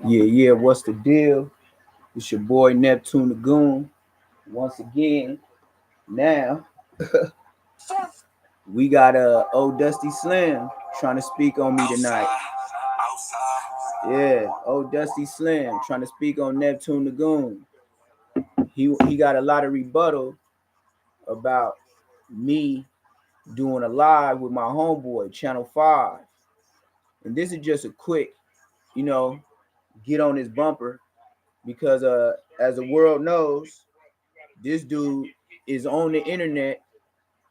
Yeah, what's the deal? It's your boy Neptune the Goone. Once again, now we got old Dusty Slim trying to speak on me tonight. Yeah, old Dusty Slim trying to speak on Neptune the Goone. He got a lot of rebuttal about me doing a live with my homeboy, Channel 5. And this is just a quick, you know, get on his bumper because as the world knows, this dude is on the internet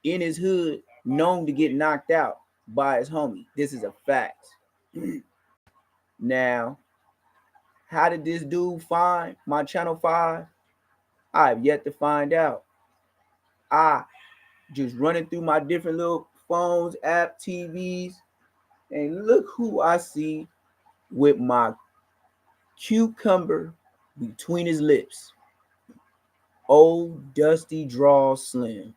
in his hood, known to get knocked out by his homie. This is a fact. Now, how did this dude find my Channel 5? I have yet to find out. I just running through my different little phones, app, TVs, and look who I see with my cucumber between his lips. Old Dusty Draw Slim.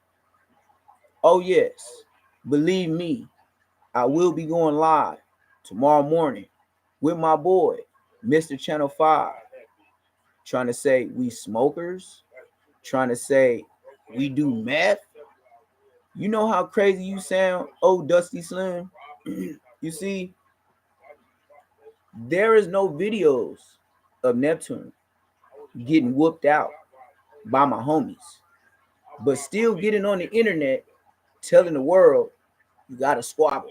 Oh, yes, believe me, I will be going live tomorrow morning with my boy, Mr. Channel 5, trying to say we smokers, trying to say we do meth. You know how crazy you sound, oh Dusty Slim? You see, there is no videos of Neptune getting whooped out by my homies, but still getting on the internet telling the world you got to squabble.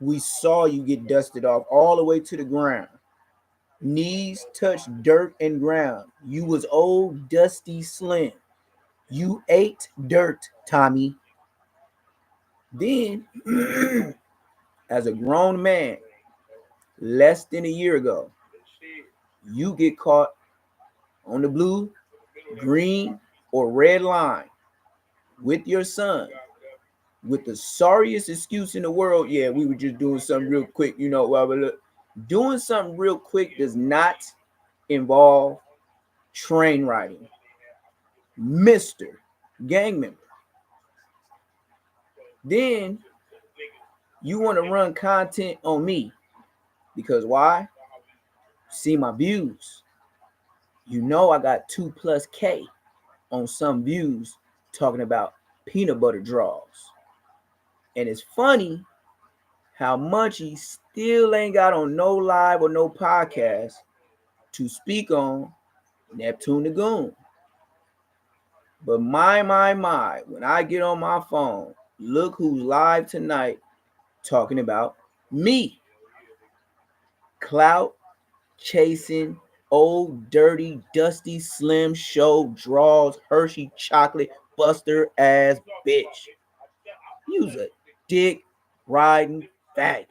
We saw you get dusted off all the way to the ground. Knees touched dirt and ground. You was old Dusty Slim. You ate dirt, Tommy. Then, as a grown man, less than a year ago, you get caught on the blue, green, or red line with your son with the sorriest excuse in the world. Yeah, we were just doing something real quick. Doing something real quick does not involve train riding. Mr. Gang member. Then you want to run content on me because why? See my views. You know I got 2+K on some views talking about peanut butter draws. And it's funny how Munchie still ain't got on no live or no podcast to speak on Neptune the Goone. But my, when I get on my phone, look who's live tonight talking about me. Clout chasing, old dirty, dusty, slim show draws, Hershey chocolate buster ass bitch. You's a dick riding faggot.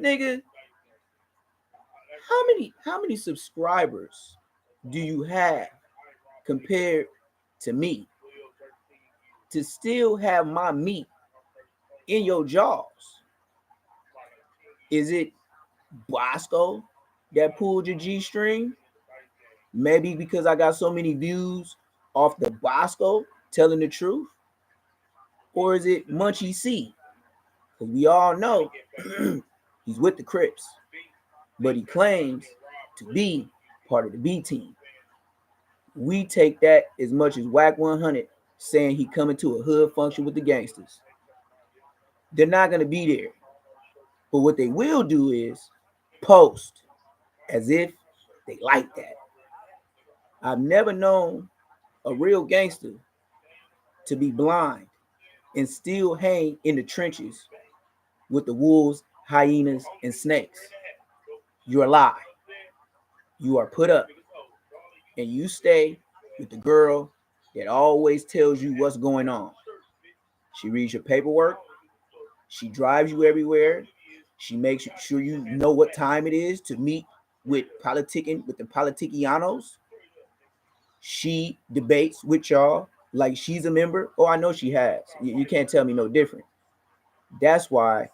Nigga, how many subscribers do you have compared to me to still have my meat in your jaws? Is it Bosco that pulled your G string? Maybe because I got so many views off the Bosco telling the truth? Or is it Munchie C? Because we all know he's with the Crips, but he claims to be part of the B team. We take that as much as Whack 100 saying he coming to a hood function with the gangsters. They're not going to be there. But what they will do is post as if they like that. I've never known a real gangster to be blind and still hang in the trenches with the wolves, hyenas, and snakes. You're a lie. You are put up and you stay with the girl that always tells you what's going on. She reads your paperwork. She drives you everywhere. She makes sure you know what time it is to meet with the politicianos. She debates with y'all like she's a member. Oh, I know she has. You can't tell me no different. That's why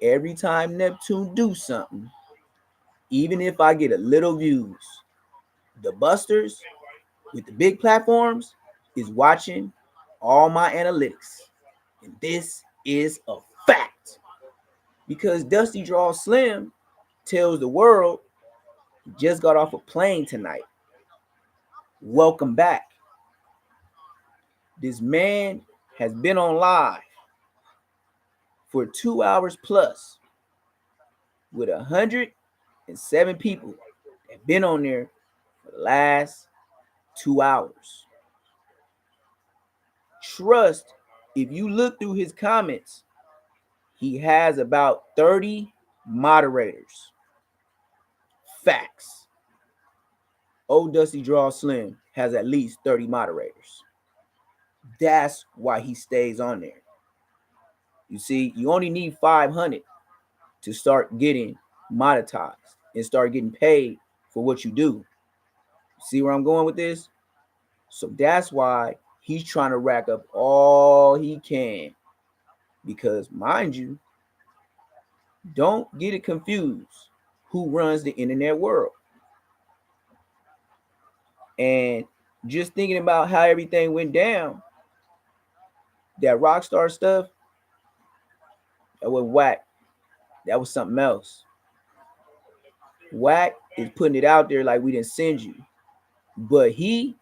every time Neptune do something, even if I get a little views, the busters with the big platforms is watching all my analytics. And this is a fact. Because Dusty Draw Slim tells the world He just got off a plane tonight. Welcome back. This man has been on live for 2 hours plus with 107 people that have been on there for the last 2 hours. Trust, if you look through his comments, he has about 30 moderators. Facts. Old Dusty Draw Slim has at least 30 moderators. That's why he stays on there. You see, you only need 500 to start getting monetized and start getting paid for what you do. See where I'm going with this? So that's why he's trying to rack up all he can. Because, mind you, don't get it confused who runs the internet world. And just thinking about how everything went down, that Rockstar stuff, that was whack. That was something else. Whack is putting it out there like we didn't send you. But he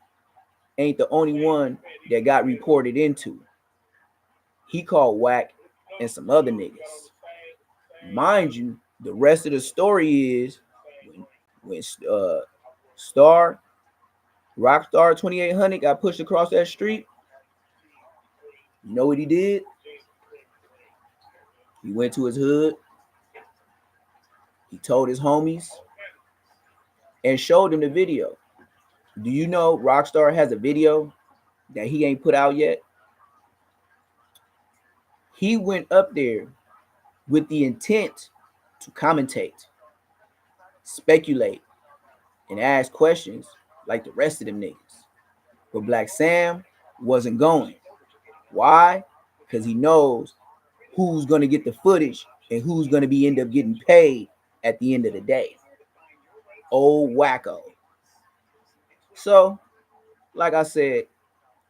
ain't the only one that got reported into. He called Whack and some other niggas. Mind you, the rest of the story is when Star Rockstar 2800 got pushed across that street. You know what he did? He went to his hood. He told his homies and showed them the video. Do you know Rockstar has a video that he ain't put out yet? He went up there with the intent to commentate, speculate, and ask questions like the rest of them niggas. But Black Sam wasn't going. Why? Because he knows who's going to get the footage and who's going to be end up getting paid at the end of the day. Old wacko. So, like I said,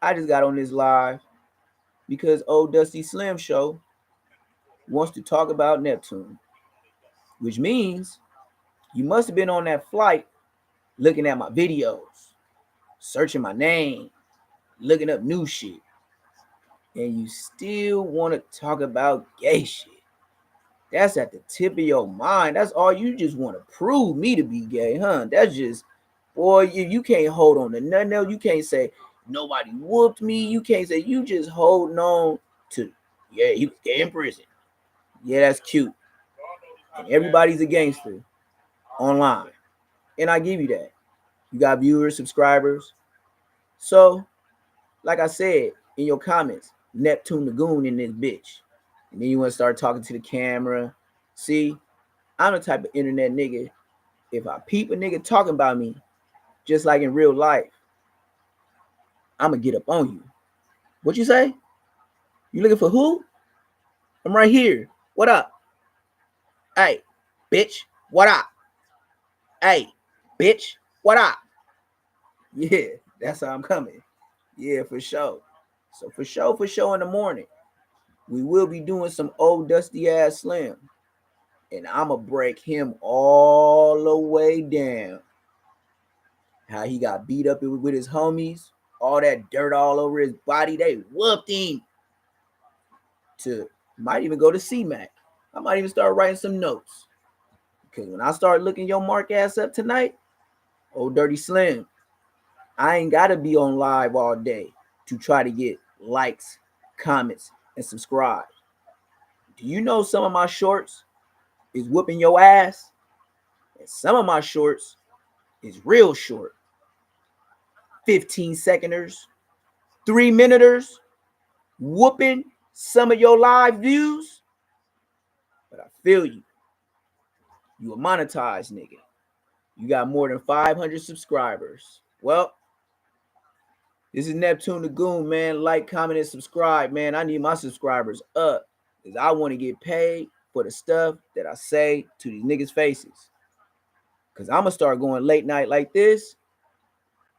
I just got on this live because Old Dusty Slim Show wants to talk about Neptune, which means you must have been on that flight looking at my videos, searching my name, looking up new shit, and you still want to talk about gay shit. That's at the tip of your mind. That's all you just want to prove me to be gay, huh? That's just, boy, you can't hold on to nothing else. You can't say nobody whooped me. You can't say, you just holding on to, yeah, he was gay in prison. Yeah, that's cute. And everybody's a gangster online. And I give you that. You got viewers, subscribers. So, like I said in your comments, Neptune the Goone in this bitch. And then you want to start talking to the camera. See, I'm the type of internet nigga. If I peep a nigga talking about me, just like in real life, I'm going to get up on you. What you say? You looking for who? I'm right here. What up? Hey, bitch, what up? Hey, bitch, what up? Yeah, that's how I'm coming. Yeah, for sure. So for sure in the morning, we will be doing some old dusty ass Slim. And I'ma break him all the way down. How he got beat up with his homies, all that dirt all over his body. They whooped him. To might even go to CMAC. I might even start writing some notes. Because when I start looking your mark ass up tonight, old dirty Slim, I ain't gotta be on live all day to try to get likes, comments, and subscribe. Do you know some of my shorts is whooping your ass? And some of my shorts is real short. 15 seconders, 3-minuters, whooping some of your live views. But I feel you. You a monetized nigga. You got more than 500 subscribers. Well, this is Neptune the Goone, man. Like, comment, and subscribe, man. I need my subscribers up because I want to get paid for the stuff that I say to these niggas' faces. Because I'm going to start going late night like this,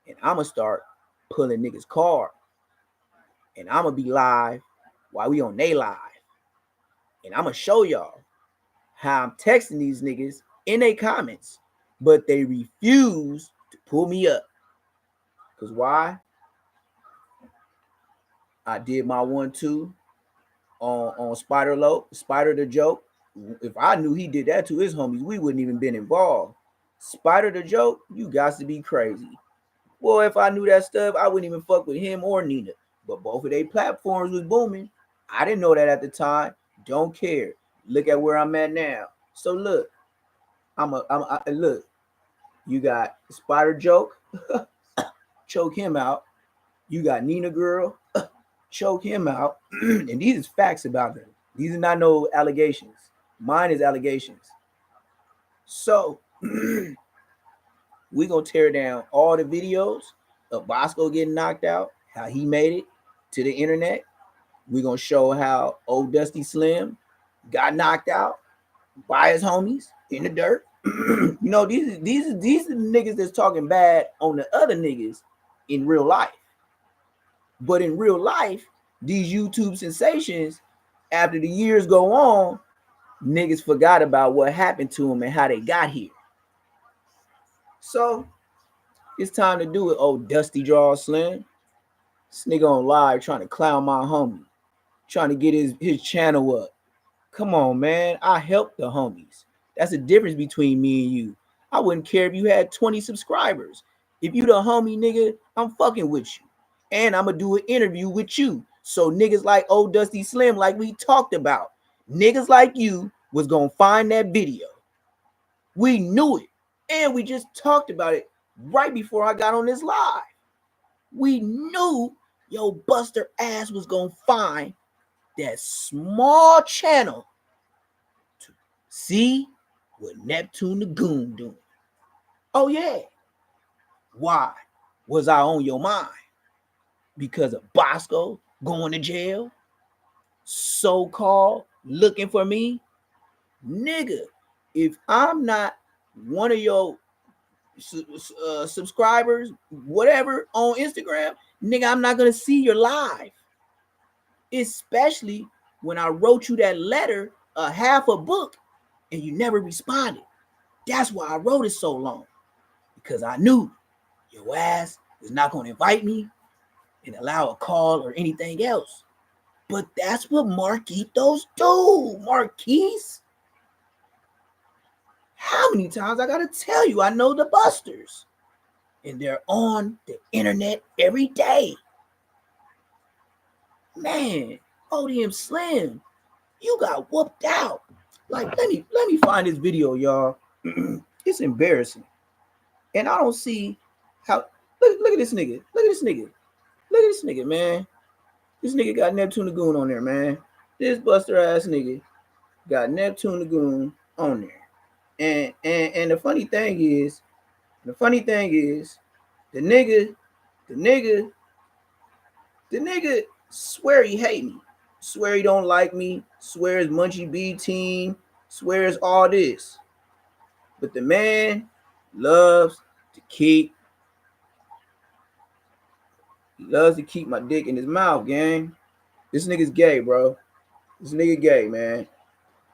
and I'm going to start pulling niggas' card. And I'm going to be live while we on they live. And I'm going to show y'all how I'm texting these niggas in their comments. but they refuse to pull me up. Because why? I did my 1-2 on Spider the Joke. If I knew he did that to his homies, we wouldn't even been involved. Spider the Joke, you got to be crazy. Well, if I knew that stuff, I wouldn't even fuck with him or Nina. But both of their platforms was booming. I didn't know that at the time. Don't care. Look at where I'm at now. So look, look. You got Spider Joke, choke him out. You got Nina Girl, choke him out. And these is facts about them. These are not no allegations. Mine is allegations. So we gonna tear down all the videos of Bosco getting knocked out, how he made it to the internet. We gonna show how old Dusty Slim got knocked out by his homies in the dirt. You know, these are the niggas that's talking bad on the other niggas in real life. But in real life, these YouTube sensations, after the years go on, niggas forgot about what happened to them and how they got here. So it's time to do it, old Dusty Jaw Slim. This nigga on live trying to clown my homie, trying to get his channel up. Come on, man. I helped the homies. That's the difference between me and you. I wouldn't care if you had 20 subscribers. If you the homie, nigga, I'm fucking with you. And I'm going to do an interview with you. So niggas like old Dusty Slim, like we talked about, niggas like you was going to find that video. We knew it. And we just talked about it right before I got on this live. We knew your buster ass was going to find that small channel to see what Neptune the Goone doing. Oh yeah. Why was I on your mind? Because of Bosco going to jail? So-called looking for me? Nigga, if I'm not one of your subscribers, whatever, on Instagram, nigga, I'm not gonna see your live. Especially when I wrote you that letter, a half a book, and you never responded. That's why I wrote it so long. Because I knew your ass was not going to invite me and allow a call or anything else. But that's what Marquitos do, Marquise. How many times I got to tell you I know the busters? And they're on the internet every day. Man, ODM Slim, you got whooped out. Like, let me find this video, y'all. It's embarrassing. And I don't see how. Look at this nigga. Look at this nigga. Look at this nigga, man. This nigga got Neptune the Goone on there, man. This buster ass nigga got Neptune the Goone on there. And the funny thing is, the nigga swear he hate me. Swear he don't like me. Swears Munchie B team. Swears all this. But the man loves to keep my dick in his mouth, gang. This nigga's gay, bro. This nigga gay, man.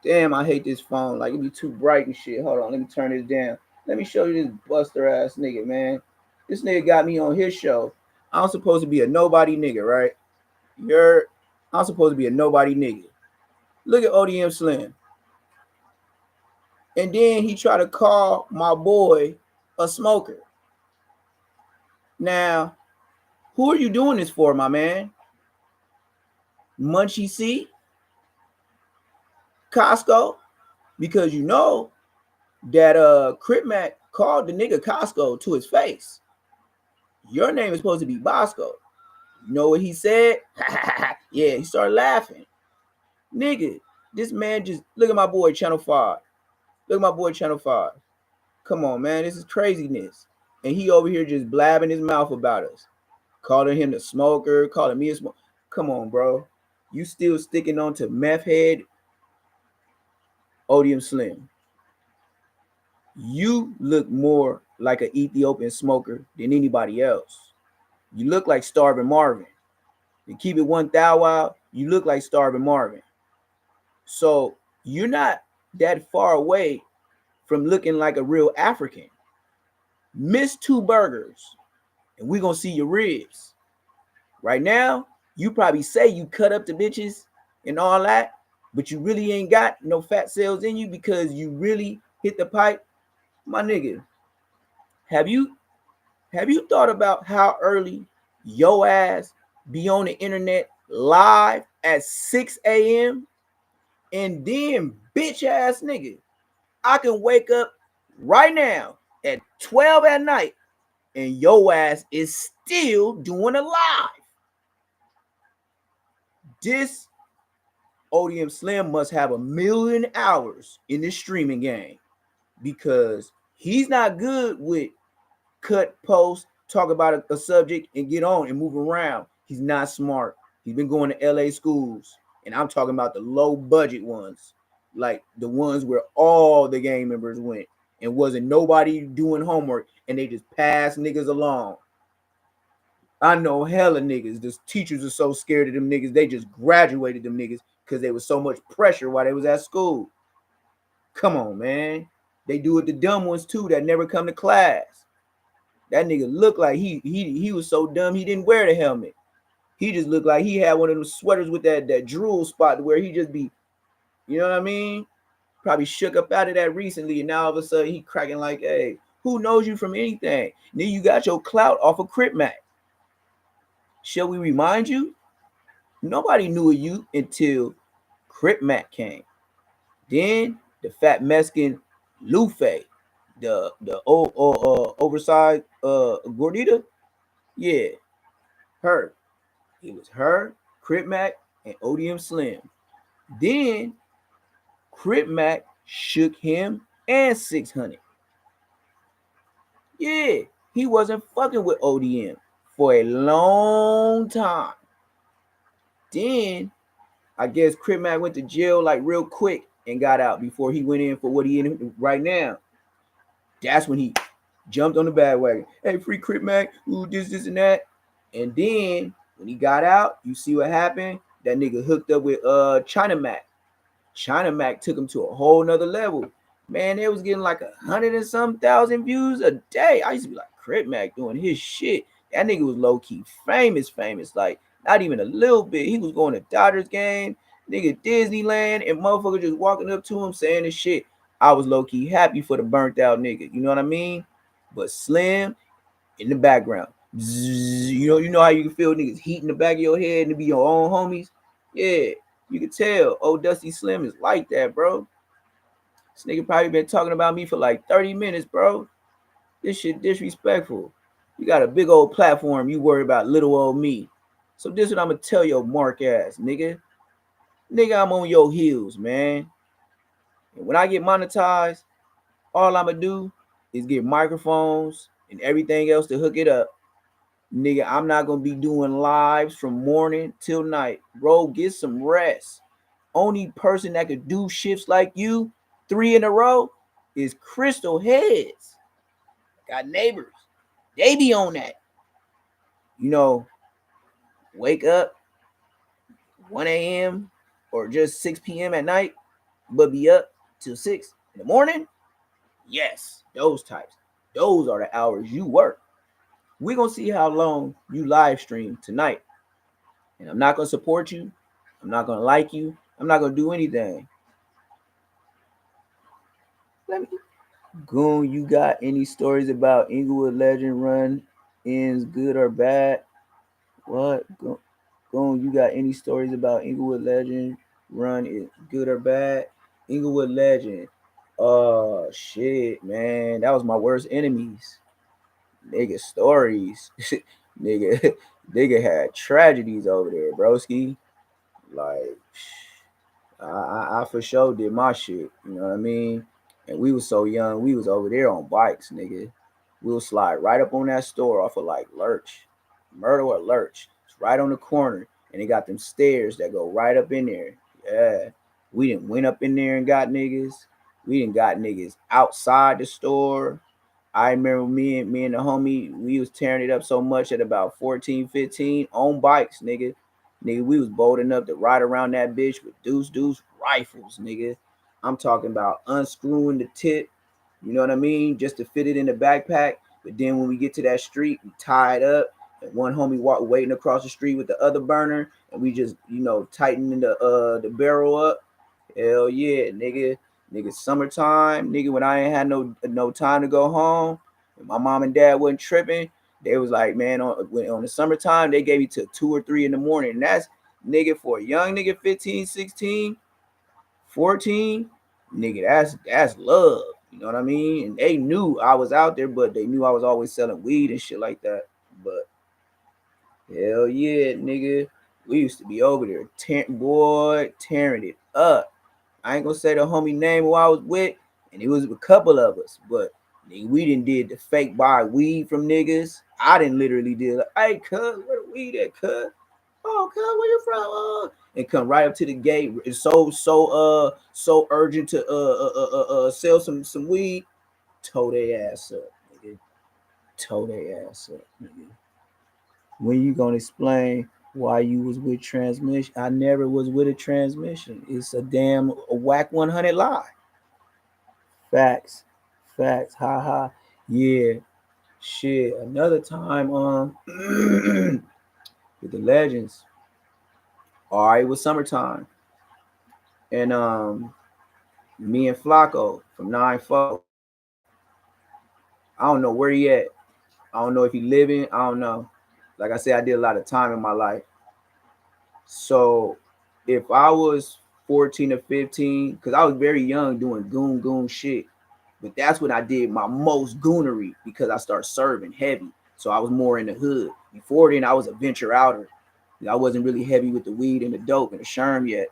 Damn, I hate this phone. Like, it be too bright and shit. Hold on, let me turn this down. Let me show you this buster ass nigga, man. This nigga got me on his show. I'm supposed to be a nobody nigga, right? I'm supposed to be a nobody nigga. Look at ODM Slim. And then he tried to call my boy a smoker. Now, who are you doing this for, my man? Munchie C? Costco? Because you know that Crip Mac called the nigga Costco to his face. Your name is supposed to be Bosco. You know what he said? Yeah, he started laughing. Nigga, this man just, look at my boy Channel 5. Look at my boy Channel 5. Come on, man, this is craziness. And he over here just blabbing his mouth about us. Calling him the smoker, calling me a smoker. Come on, bro. You still sticking on to meth head ODM Slim. You look more like an Ethiopian smoker than anybody else. You look like Starving Marvin. To keep it 1,000, you look like Starving Marvin. So you're not that far away from looking like a real African. Miss 2 burgers, and we gonna see your ribs. Right now, you probably say you cut up the bitches and all that, but you really ain't got no fat cells in you because you really hit the pipe. My nigga, have you have you thought about how early yo ass be on the internet live at 6 a.m.? And then, bitch ass nigga, I can wake up right now at 12 at night and yo ass is still doing a live. This ODM Slim must have 1,000,000 hours in this streaming game because he's not good with cut, post, talk about a subject and get on and move around. He's not smart. He's been going to LA schools, and I'm talking about the low budget ones, like the ones where all the gang members went and wasn't nobody doing homework and they just passed niggas along. I know hella niggas. The teachers are so scared of them niggas, they just graduated them niggas because there was so much pressure while they was at school. Come on, man. They do it to dumb ones too that never come to class. That nigga looked like he was so dumb he didn't wear the helmet. He just looked like he had one of them sweaters with that drool spot where he just be, you know what I mean? Probably shook up out of that recently, and now all of a sudden he cracking like, hey, who knows you from anything? Then you got your clout off of Crip Mac. Shall we remind you? Nobody knew of you until Crip Mac came. Then the fat Mexican Lufe, the oversized gordita, yeah, her. It was her, Crip Mac, and ODM Slim. Then Crip Mac shook him and 600. Yeah, he wasn't fucking with ODM for a long time. Then I guess Crip Mac went to jail like real quick and got out before he went in for what he in right now. That's when he jumped on the bandwagon. Hey, free Crip Mac, ooh, this, and that. And then when he got out, you see what happened? That nigga hooked up with China Mac. China Mac took him to a whole nother level. Man, they was getting like 100 and some thousand views a day. I used to be like, Crip Mac doing his shit. That nigga was low-key famous. Like, not even a little bit. He was going to Dodgers game, nigga Disneyland, and motherfucker just walking up to him saying this shit. I was low-key happy for the burnt out nigga. You know what I mean? But Slim in the background. You know how you can feel niggas heat in the back of your head and be your own homies? Yeah, you can tell. Old Dusty Slim is like that, bro. This nigga probably been talking about me for like 30 minutes, bro. This shit disrespectful. You got a big old platform, you worry about little old me. So this is what I'm gonna tell your mark ass, nigga. Nigga, I'm on your heels, man. And when I get monetized, all I'm gonna do is get microphones and everything else to hook it up. Nigga, I'm not gonna be doing lives from morning till night. Bro, get some rest. Only person that could do shifts like you 3 in a row is Crystal Heads. Got neighbors. They be on that. You know, wake up 1 a.m. or just 6 p.m. at night, but be up till 6 in the morning. Yes, those types. Those are the hours you work. We're going to see how long you live stream tonight. And I'm not going to support you. I'm not going to like you. I'm not going to do anything. Let me. Goone, you got any stories about Inglewood Legend run ends good or bad? What? Goone, you got any stories about Inglewood Legend run is good or bad? Inglewood Legend. Oh shit, man. That was my worst enemies. Nigga stories. nigga, nigga had tragedies over there, broski. Like I for sure did my shit. You know what I mean? And we was so young, we was over there on bikes, nigga. We'll slide right up on that store off of like Lurch, Myrtle or Lurch. It's right on the corner, and they got them stairs that go right up in there. Yeah, we didn't went up in there and got niggas. We didn't got niggas outside the store. I remember me and the homie, we was tearing it up so much at about 14, 15 on bikes, nigga. Nigga, we was bold enough to ride around that bitch with deuce rifles, nigga. I'm talking about unscrewing the tip, you know what I mean? Just to fit it in the backpack. But then when we get to that street, we tied up, and one homie waiting across the street with the other burner, and we just tightening the barrel up. Hell yeah, nigga, summertime, nigga. When I ain't had no time to go home, and my mom and dad wasn't tripping. They was like, man, on the summertime, they gave you till 2 or 3 in the morning. And that's, nigga, for a young nigga, 15, 16, 14, nigga, that's love. You know what I mean? And they knew I was out there, but they knew I was always selling weed and shit like that. But hell yeah, nigga. We used to be over there, tearing it up. I ain't gonna say the homie name who I was with, and it was a couple of us, but nigga, we didn't did the fake buy weed from niggas. I didn't literally did like, hey, cuz, where the weed at, cuz? Oh, cuz, where you from? And come right up to the gate. It's so urgent to sell some weed. Tow their ass up, nigga. Tow their ass up, nigga. When you gonna explain why you was with transmission? I never was with a transmission. It's a whack 100 lie. Facts, facts. Ha ha. Yeah, shit. Another time, with the legends. All right, it was summertime, and me and Flacco from 9-4. I don't know where he at. I don't know if he living. I don't know. Like I said, I did a lot of time in my life. So if I was 14 or 15, because I was very young doing goon shit, but that's when I did my most goonery because I started serving heavy. So I was more in the hood. Before then, I was a venture outer. I wasn't really heavy with the weed and the dope and the sherm yet,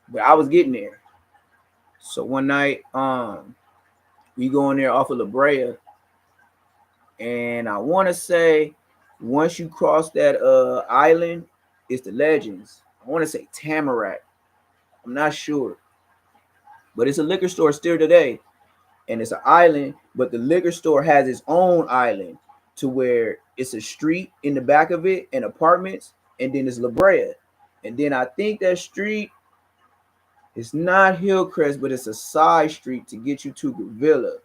but I was getting there. So one night, we go in there off of La Brea, and I want to say once you cross that island, it's the Legends. I want to say Tamarack. I'm not sure, but it's a liquor store still today, and it's an island. But the liquor store has its own island to where it's a street in the back of it and apartments, and then it's La Brea, and then I think that street is not Hillcrest, but it's a side street to get you to Gavilla.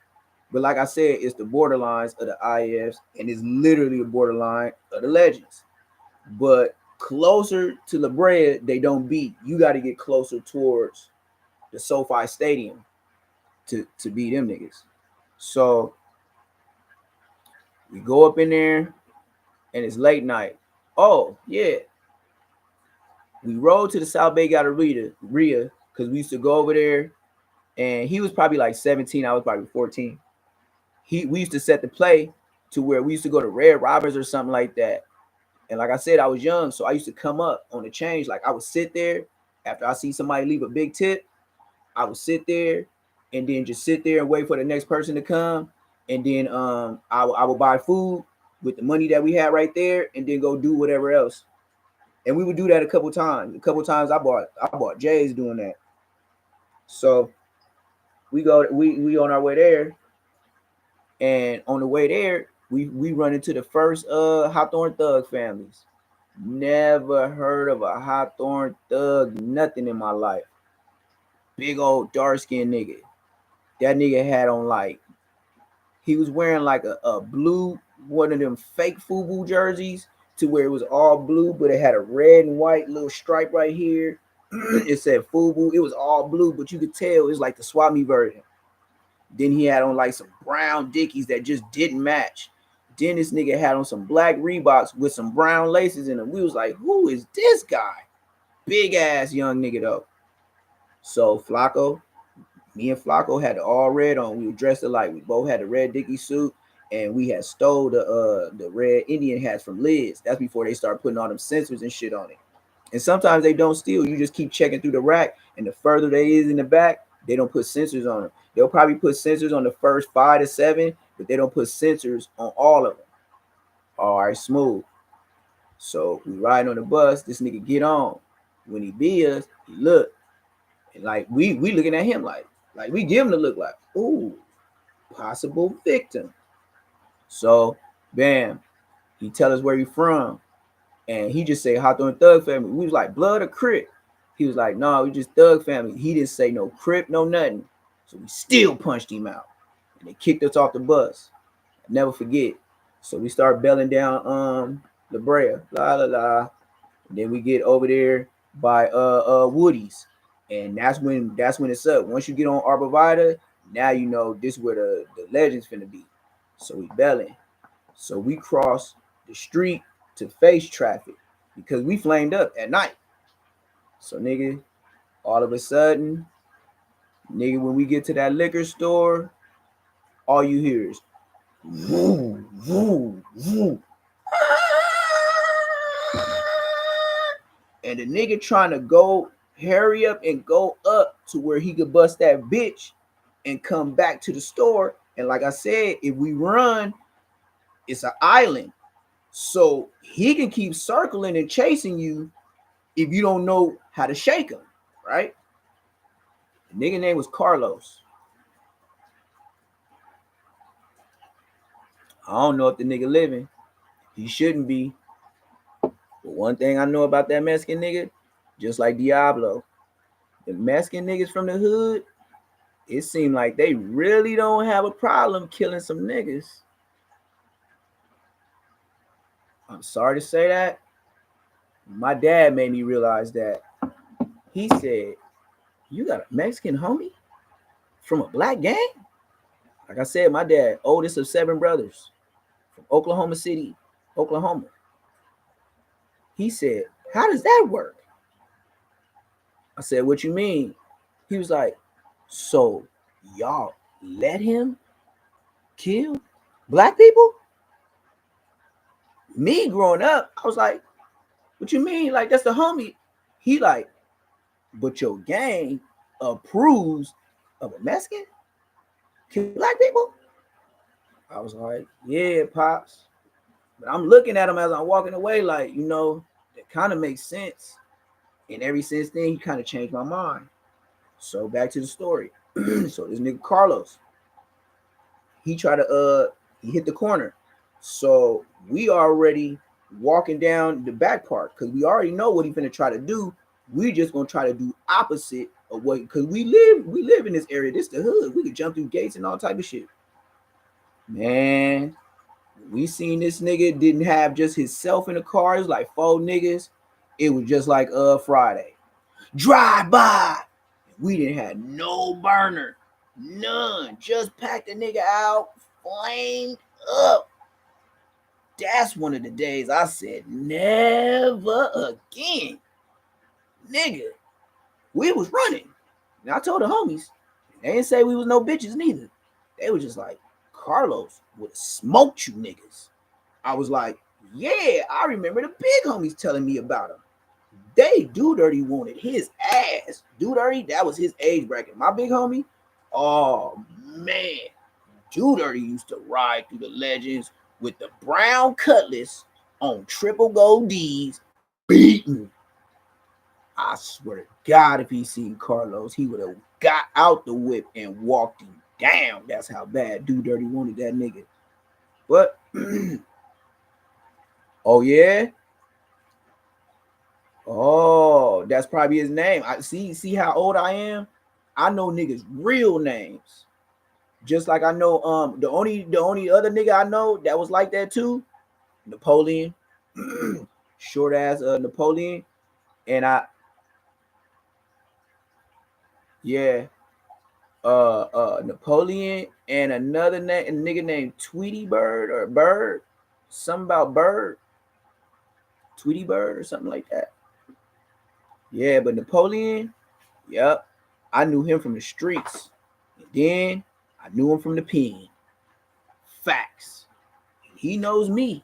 But like I said, it's the borderlines of the IFs, and it's literally a borderline of the Legends. But closer to La Brea, they don't beat. You got to get closer towards the SoFi Stadium to beat them niggas. So we go up in there, and it's late night. Oh yeah, we rode to the South Bay Galleria, because we used to go over there, and he was probably like 17. I was probably 14. We used to set the play to where we used to go to Red Robbers or something like that. And like I said, I was young, so I used to come up on the change. Like I would sit there after I see somebody leave a big tip. I would sit there and then just sit there and wait for the next person to come. And then I would buy food with the money that we had right there, and then go do whatever else. And we would do that a couple times. A couple times I bought J's doing that. So we on our way there, and on the way there, we run into the first Hawthorne Thug families. Never heard of a Hawthorne Thug, nothing in my life. Big old dark skinned nigga. That nigga had on like, he was wearing like a blue, one of them fake FUBU jerseys to where it was all blue, but it had a red and white little stripe right here. It said FUBU. It was all blue, but you could tell it's like the Swami version. Then he had on like some brown Dickies that just didn't match. Then this nigga had on some black Reeboks with some brown laces in them. We was like, who is this guy? Big ass young nigga though. So Flacco, me and Flacco had the all red on. We were dressed alike. We both had the red Dickie suit, and we had stole the red Indian hats from Liz. That's before they start putting all them sensors and shit on it. And sometimes they don't steal. You just keep checking through the rack, and the further they is in the back, they don't put sensors on them. They'll probably put sensors on the first 5 to 7, but they don't put sensors on all of them. All right, smooth. So we riding on the bus. This nigga get on. When he be us, he look. And like we looking at him like we give him the look like, ooh, possible victim. So bam, he tell us where he from. And he just say Hawthorne Thug family. We was like, blood or Crip? He was like, no, we just Thug family. He didn't say no Crip, no nothing. So we still punched him out. And they kicked us off the bus. Never forget. So we start belling down La Brea, la la la. And then we get over there by Woody's. And that's when it's up. Once you get on Arborvita, now you know this where the legends finna be. So we belling. So we cross the street to face traffic because we flamed up at night. So nigga, all of a sudden, nigga, when we get to that liquor store, all you hear is woo, woo, woo. And the nigga trying to go hurry up and go up to where he could bust that bitch and come back to the store. And like I said, if we run, it's an island. So he can keep circling and chasing you if you don't know how to shake him, right? The nigga name was Carlos. I don't know if the nigga living. He shouldn't be. But one thing I know about that Mexican nigga, just like Diablo, the Mexican niggas from the hood, it seemed like they really don't have a problem killing some niggas. I'm sorry to say that. My dad made me realize that. He said, "You got a Mexican homie from a black gang?" Like I said, my dad, oldest of 7 brothers from Oklahoma City, Oklahoma. He said, "How does that work?" I said, "What you mean?" He was like, "So y'all let him kill black people?" Me growing up, I was like, "What you mean? Like that's the homie?" He like, "But your gang approves of a Mexican kill black people?" I was like, "Yeah, pops." But I'm looking at him as I'm walking away, like, that kind of makes sense. And ever since then, he kind of changed my mind. So back to the story. So this nigga Carlos, he tried to he hit the corner. So we already walking down the back part because we already know what he finna try to do. We just gonna try to do opposite of what, because we live in this area. This the hood. We could jump through gates and all type of shit. Man, we seen this nigga didn't have just himself in the car. It was like 4 niggas. It was just like Friday. Drive by. We didn't have no burner. None. Just packed the nigga out, flamed up. That's one of the days I said, never again. Nigga, we was running. And I told the homies, they didn't say we was no bitches neither. They were just like, Carlos would have smoked you niggas. I was like, yeah, I remember the big homies telling me about him. They Do Dirty wanted his ass. Do Dirty, that was his age bracket. My big homie, oh man, Do Dirty used to ride through the legends with the brown cutlass on triple gold D's, beating. I swear to God, if he seen Carlos, he would have got out the whip and walked him down. That's how bad Do Dirty wanted that nigga. But oh yeah. Oh, that's probably his name. I see how old I am. I know niggas' real names. Just like I know the only other nigga I know that was like that too, Napoleon. Short ass Napoleon. And yeah, Napoleon and another nigga named Tweety Bird or Bird. Something about Bird. Tweety Bird or something like that. Yeah, but Napoleon, yep. I knew him from the streets. And then I knew him from the pen. Facts. He knows me.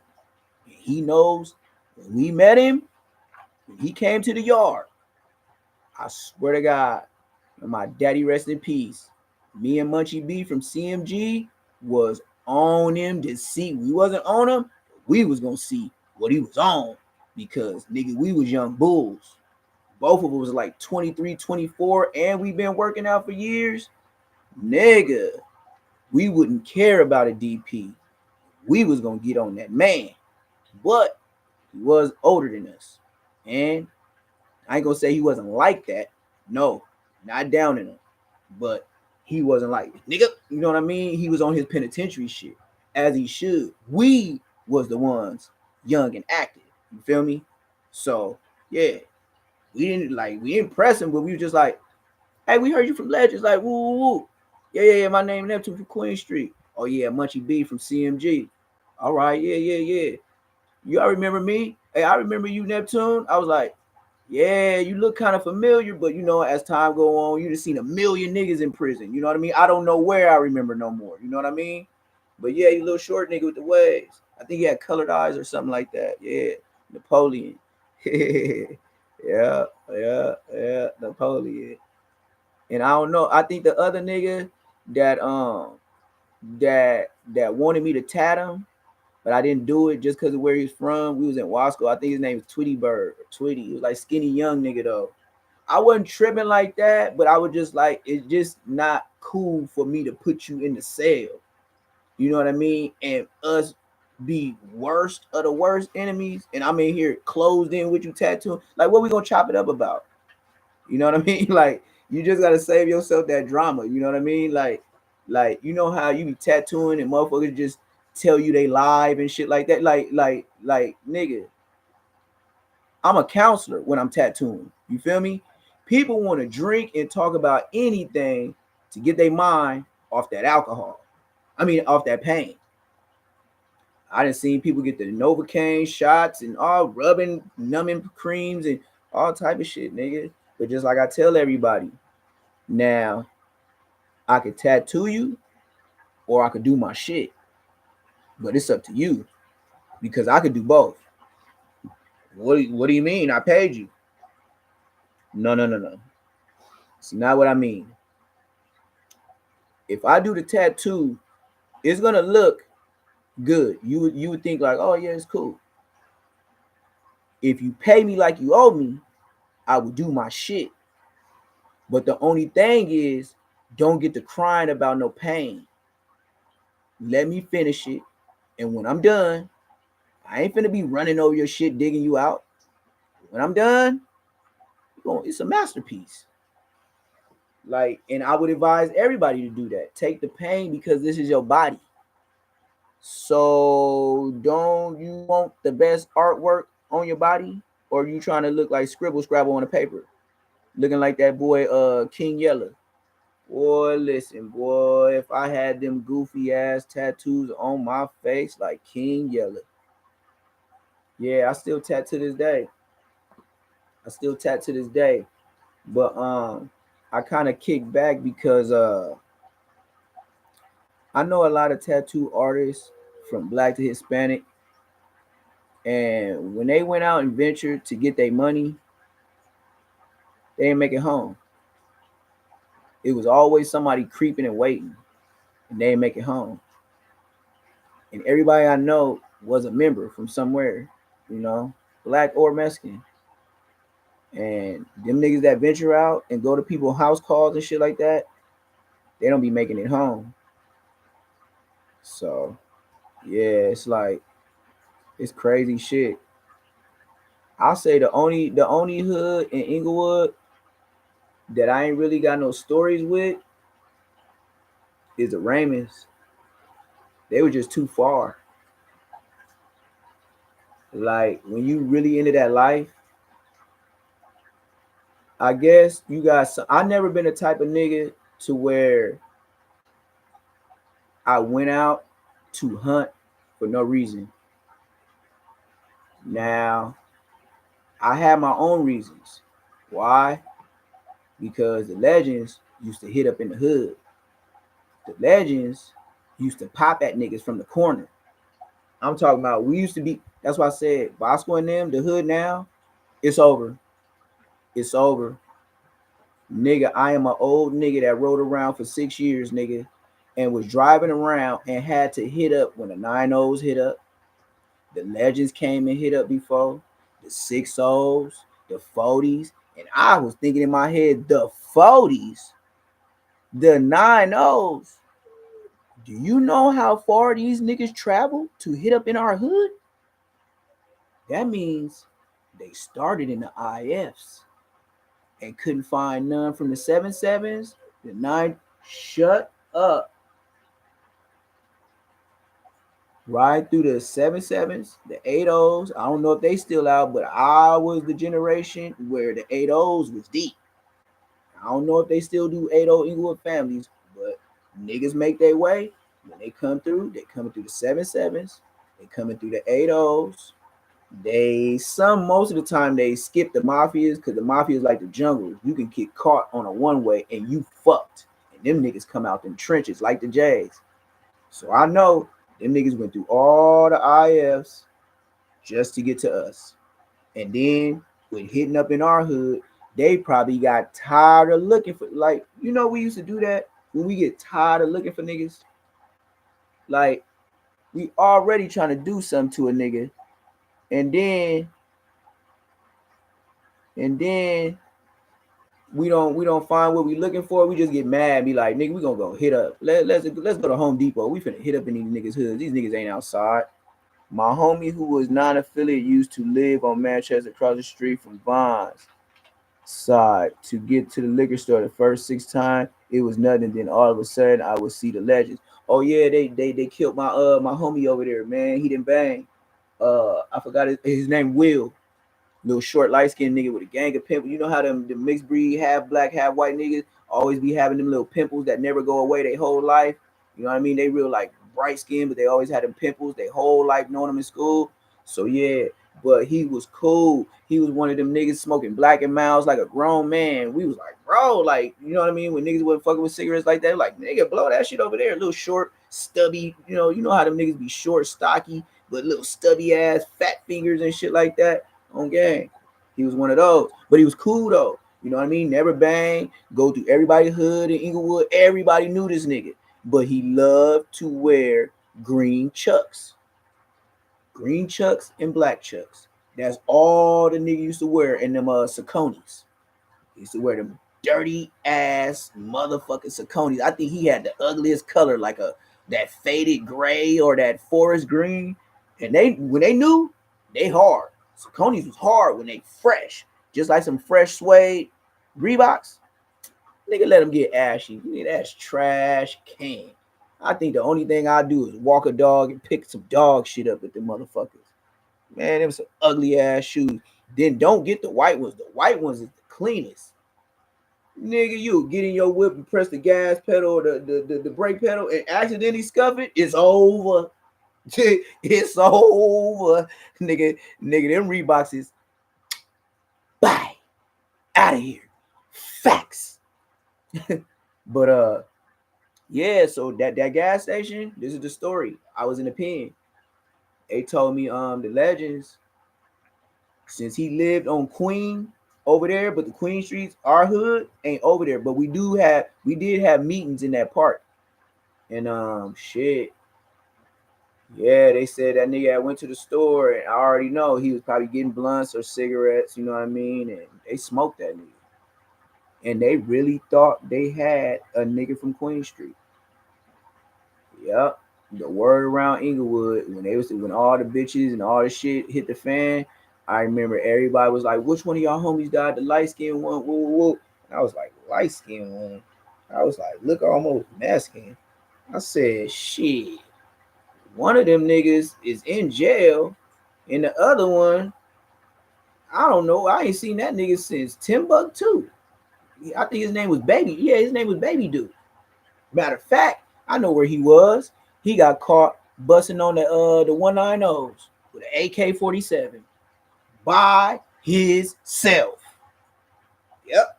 He knows when we met him, when he came to the yard. I swear to God, my daddy rest in peace. Me and Munchie B from CMG was on him to see. We wasn't on him. We was gonna see what he was on because nigga, we was young bulls. Both of us was like 23, 24, and we've been working out for years. Nigga, we wouldn't care about a DP. We was gonna get on that man. But he was older than us. And I ain't gonna say he wasn't like that. No, not downing him. But he wasn't like, nigga, you know what I mean? He was on his penitentiary shit. as he should. We was the ones young and active. You feel me? So yeah, we didn't press him, but we were just like, hey, we heard you from Legends, like woo woo woo. Yeah, my name Neptune from Queen Street. Oh yeah, Munchie B from CMG. All right, yeah. Y'all remember me? Hey, I remember you, Neptune. I was like, yeah, you look kind of familiar, but you know, as time go on, you just seen a million niggas in prison. You know what I mean? I don't know where I remember no more. You know what I mean? But yeah, you little short nigga with the waves. I think he had colored eyes or something like that. Yeah, Napoleon. yeah, Napoleon. And I don't know. I think the other nigga that that wanted me to tat him, but I didn't do it just because of where he's from. We was in Wasco. I think his name was Twitty Bird or Twitty. He was like skinny young nigga though. I wasn't tripping like that, but I was just like, it's just not cool for me to put you in the cell. You know what I mean? And us be worst of the worst enemies, and I'm in here closed in with you tattooing. Like, what we gonna chop it up about? You know what I mean? Like, you just gotta save yourself that drama. You know what I mean? Like you know how you be tattooing and motherfuckers just tell you they live and shit like that. Like, nigga, I'm a counselor when I'm tattooing. You feel me? People want to drink and talk about anything to get their mind off that alcohol. I mean, off that pain. I done seen people get the Novocaine shots and all rubbing numbing creams and all type of shit, nigga. But just like I tell everybody, now I could tattoo you or I could do my shit. But it's up to you because I could do both. What do you mean? I paid you. No. It's not what I mean. If I do the tattoo, it's gonna look good. You would think like, oh yeah, it's cool. If you pay me like you owe me, I will do my shit. But the only thing is, don't get to crying about no pain. Let me finish it. And when I'm done, I ain't finna be running over your shit, digging you out. When I'm done, it's a masterpiece. Like, and I would advise everybody to do that. Take the pain because this is your body. So don't you want the best artwork on your body? Or you trying to look like scribble scrabble on a paper? Looking like that boy King Yella. Boy, listen, boy, if I had them goofy ass tattoos on my face like King Yella. Yeah, I still tat to this day. I still tat to this day. But I kind of kick back because I know a lot of tattoo artists from black to Hispanic, and when they went out and ventured to get their money, they didn't make it home. It was always somebody creeping and waiting, and they didn't make it home. And everybody I know was a member from somewhere, you know, black or Mexican. And them niggas that venture out and go to people's house calls and shit like that, they don't be making it home. So yeah, it's like it's crazy shit. I'll say the only hood in Inglewood that I ain't really got no stories with is the Raymonds. They were just too far. Like when you really into that life, I guess you got some. I never been the type of nigga to where I went out to hunt for no reason. Now I had my own reasons. Why? Because the legends used to hit up in the hood. The legends used to pop at niggas from the corner. I'm talking about we used to be. That's why I said Bosco and them, the hood now, it's over. It's over. Nigga, I am an old nigga that rode around for 6 years, nigga, and was driving around and had to hit up when the 9-0s hit up. The legends came and hit up before, the 6-0s, the 40s. And I was thinking in my head, the 40s, the 9-0s. Do you know how far these niggas travel to hit up in our hood? That means they started in the IFs and couldn't find none from the 7-7s. The 9, shut up. Ride through the 7 sevens, the 8 O's. I don't know if they still out, but I was the generation where the 8 O's was deep. I don't know if they still do 8 O Inglewood families, but niggas make their way. When they come through, they coming through the 7 sevens, they coming through the 8 O's. They some most of the time they skip the mafias because the mafia is like the jungle. You can get caught on a one way and you fucked. And them niggas come out them trenches like the Jays. So I know them niggas went through all the IFs just to get to us. And then when hitting up in our hood, they probably got tired of looking for we used to do that when we get tired of looking for niggas. Like we already trying to do something to a nigga, and then we don't find what we looking for. We just get mad, be like, nigga, we gonna go hit up. Let's go to Home Depot. We finna hit up in these niggas' hoods. These niggas ain't outside. My homie who was non-affiliate used to live on Manchester across the street from Vons side to get to the liquor store the first 6 times. It was nothing. Then all of a sudden I would see the legends. Oh yeah, they killed my homie over there, man. He didn't bang. I forgot his name Will. Little short, light skinned nigga with a gang of pimples. You know how them the mixed breed, half black, half white niggas always be having them little pimples that never go away their whole life. You know what I mean? They real like bright skin, but they always had them pimples their whole life, knowing them in school. So yeah, but he was cool. He was one of them niggas smoking black and miles like a grown man. We was like, bro, like, you know what I mean? When niggas wasn't fucking with cigarettes like that, like, nigga, blow that shit over there. A little short, stubby, you know how them niggas be short, stocky, but little stubby ass, fat fingers and shit like that on gang. He was one of those, but he was cool though. You know what I mean? Never bang, go through everybody's hood in Inglewood. Everybody knew this nigga, but he loved to wear green chucks and black chucks. That's all the nigga used to wear in them Saucony's. He used to wear them dirty ass motherfucking Saucony's. I think he had the ugliest color, like that faded gray or that forest green. And they when they knew, they hard. Saucony's was hard when they fresh, just like some fresh suede Reeboks. Nigga, let them get ashy. That's trash can. I think the only thing I do is walk a dog and pick some dog shit up at the motherfuckers. Man, them some ugly ass shoes. Then don't get the white ones. The white ones is the cleanest. Nigga, you get in your whip and press the gas pedal or the brake pedal and accidentally scuff it, it's over. It's over. Nigga, them Reeboks is bye. Out of here. Facts. But yeah, so that gas station, this is the story. I was in the pen. They told me the legends, since he lived on Queen over there, but the Queen Streets, our hood, ain't over there. But we did have meetings in that park. And shit. Yeah, they said that nigga I went to the store and I already know he was probably getting blunts or cigarettes, you know what I mean? And they smoked that nigga. And they really thought they had a nigga from Queen Street. Yep. The word around Inglewood when all the bitches and all the shit hit the fan. I remember everybody was like, "Which one of y'all homies died? The light skinned one." Woo, woo, woo. And I was like, "Light skinned one." I was like, "Look, almost masking." I said, "Shit." One of them niggas is in jail, and the other one, I don't know. I ain't seen that nigga since Timbuktu. I think his name was Baby. Yeah, his name was Baby Dude. Matter of fact, I know where he was. He got caught busting on the 190s with an AK-47 by himself. Yep,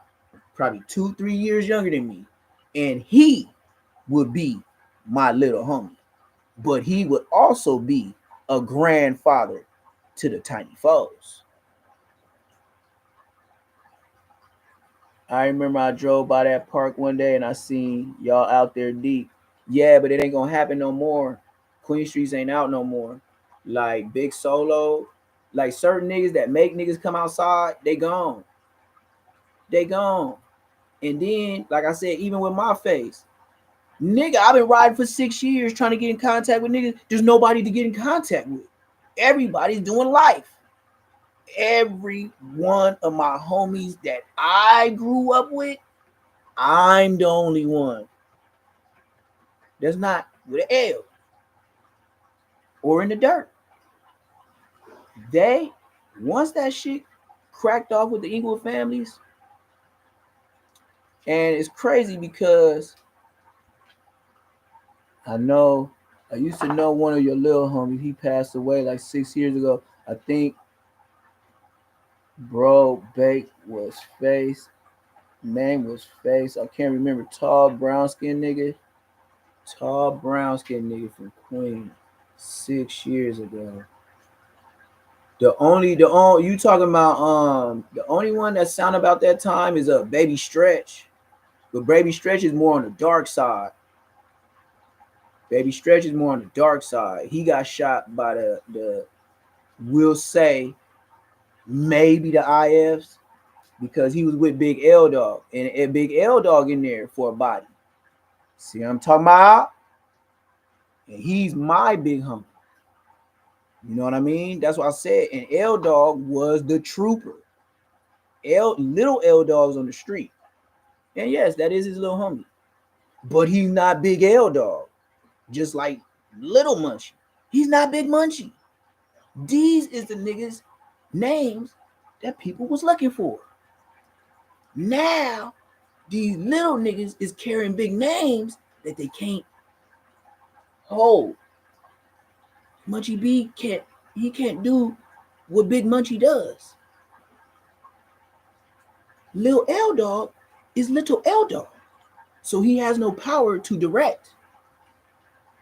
probably 2-3 years younger than me, and he would be my little homie, but he would also be a grandfather to the tiny foes. I remember I drove by that park one day and I seen y'all out there deep. Yeah, but it ain't gonna happen no more. Queen Streets ain't out no more. Like Big Solo, like certain niggas that make niggas come outside, they gone. They gone. And then, like I said, even with my face, nigga, I've been riding for 6 years trying to get in contact with niggas. There's nobody to get in contact with. Everybody's doing life. Every one of my homies that I grew up with, I'm the only one that's not with an L or in the dirt. They, once that shit cracked off with the Inglewood families, and it's crazy because I know I used to know one of your little homies. He passed away like 6 years ago. I think bro Bake was face. Name was face. I can't remember. Tall brown skin nigga. Tall brown skin nigga from Queen 6 years ago. The only you talking about the only one that sound about that time is a Baby Stretch. But Baby Stretch is more on the dark side. Baby Stretch is more on the dark side. He got shot by the we'll say maybe the IFs because he was with Big L Dog and Big L Dog in there for a body. See what I'm talking about? And he's my big homie. You know what I mean? That's what I said. And L Dog was the trooper. Little L Dog's on the street. And yes, that is his little homie. But he's not Big L Dog. Just like Little Munchie. He's not Big Munchie. These is the niggas' names that people was looking for. Now, these little niggas is carrying big names that they can't hold. Munchie B can't do what Big Munchie does. Lil L Dog is Little L Dog. So he has no power to direct.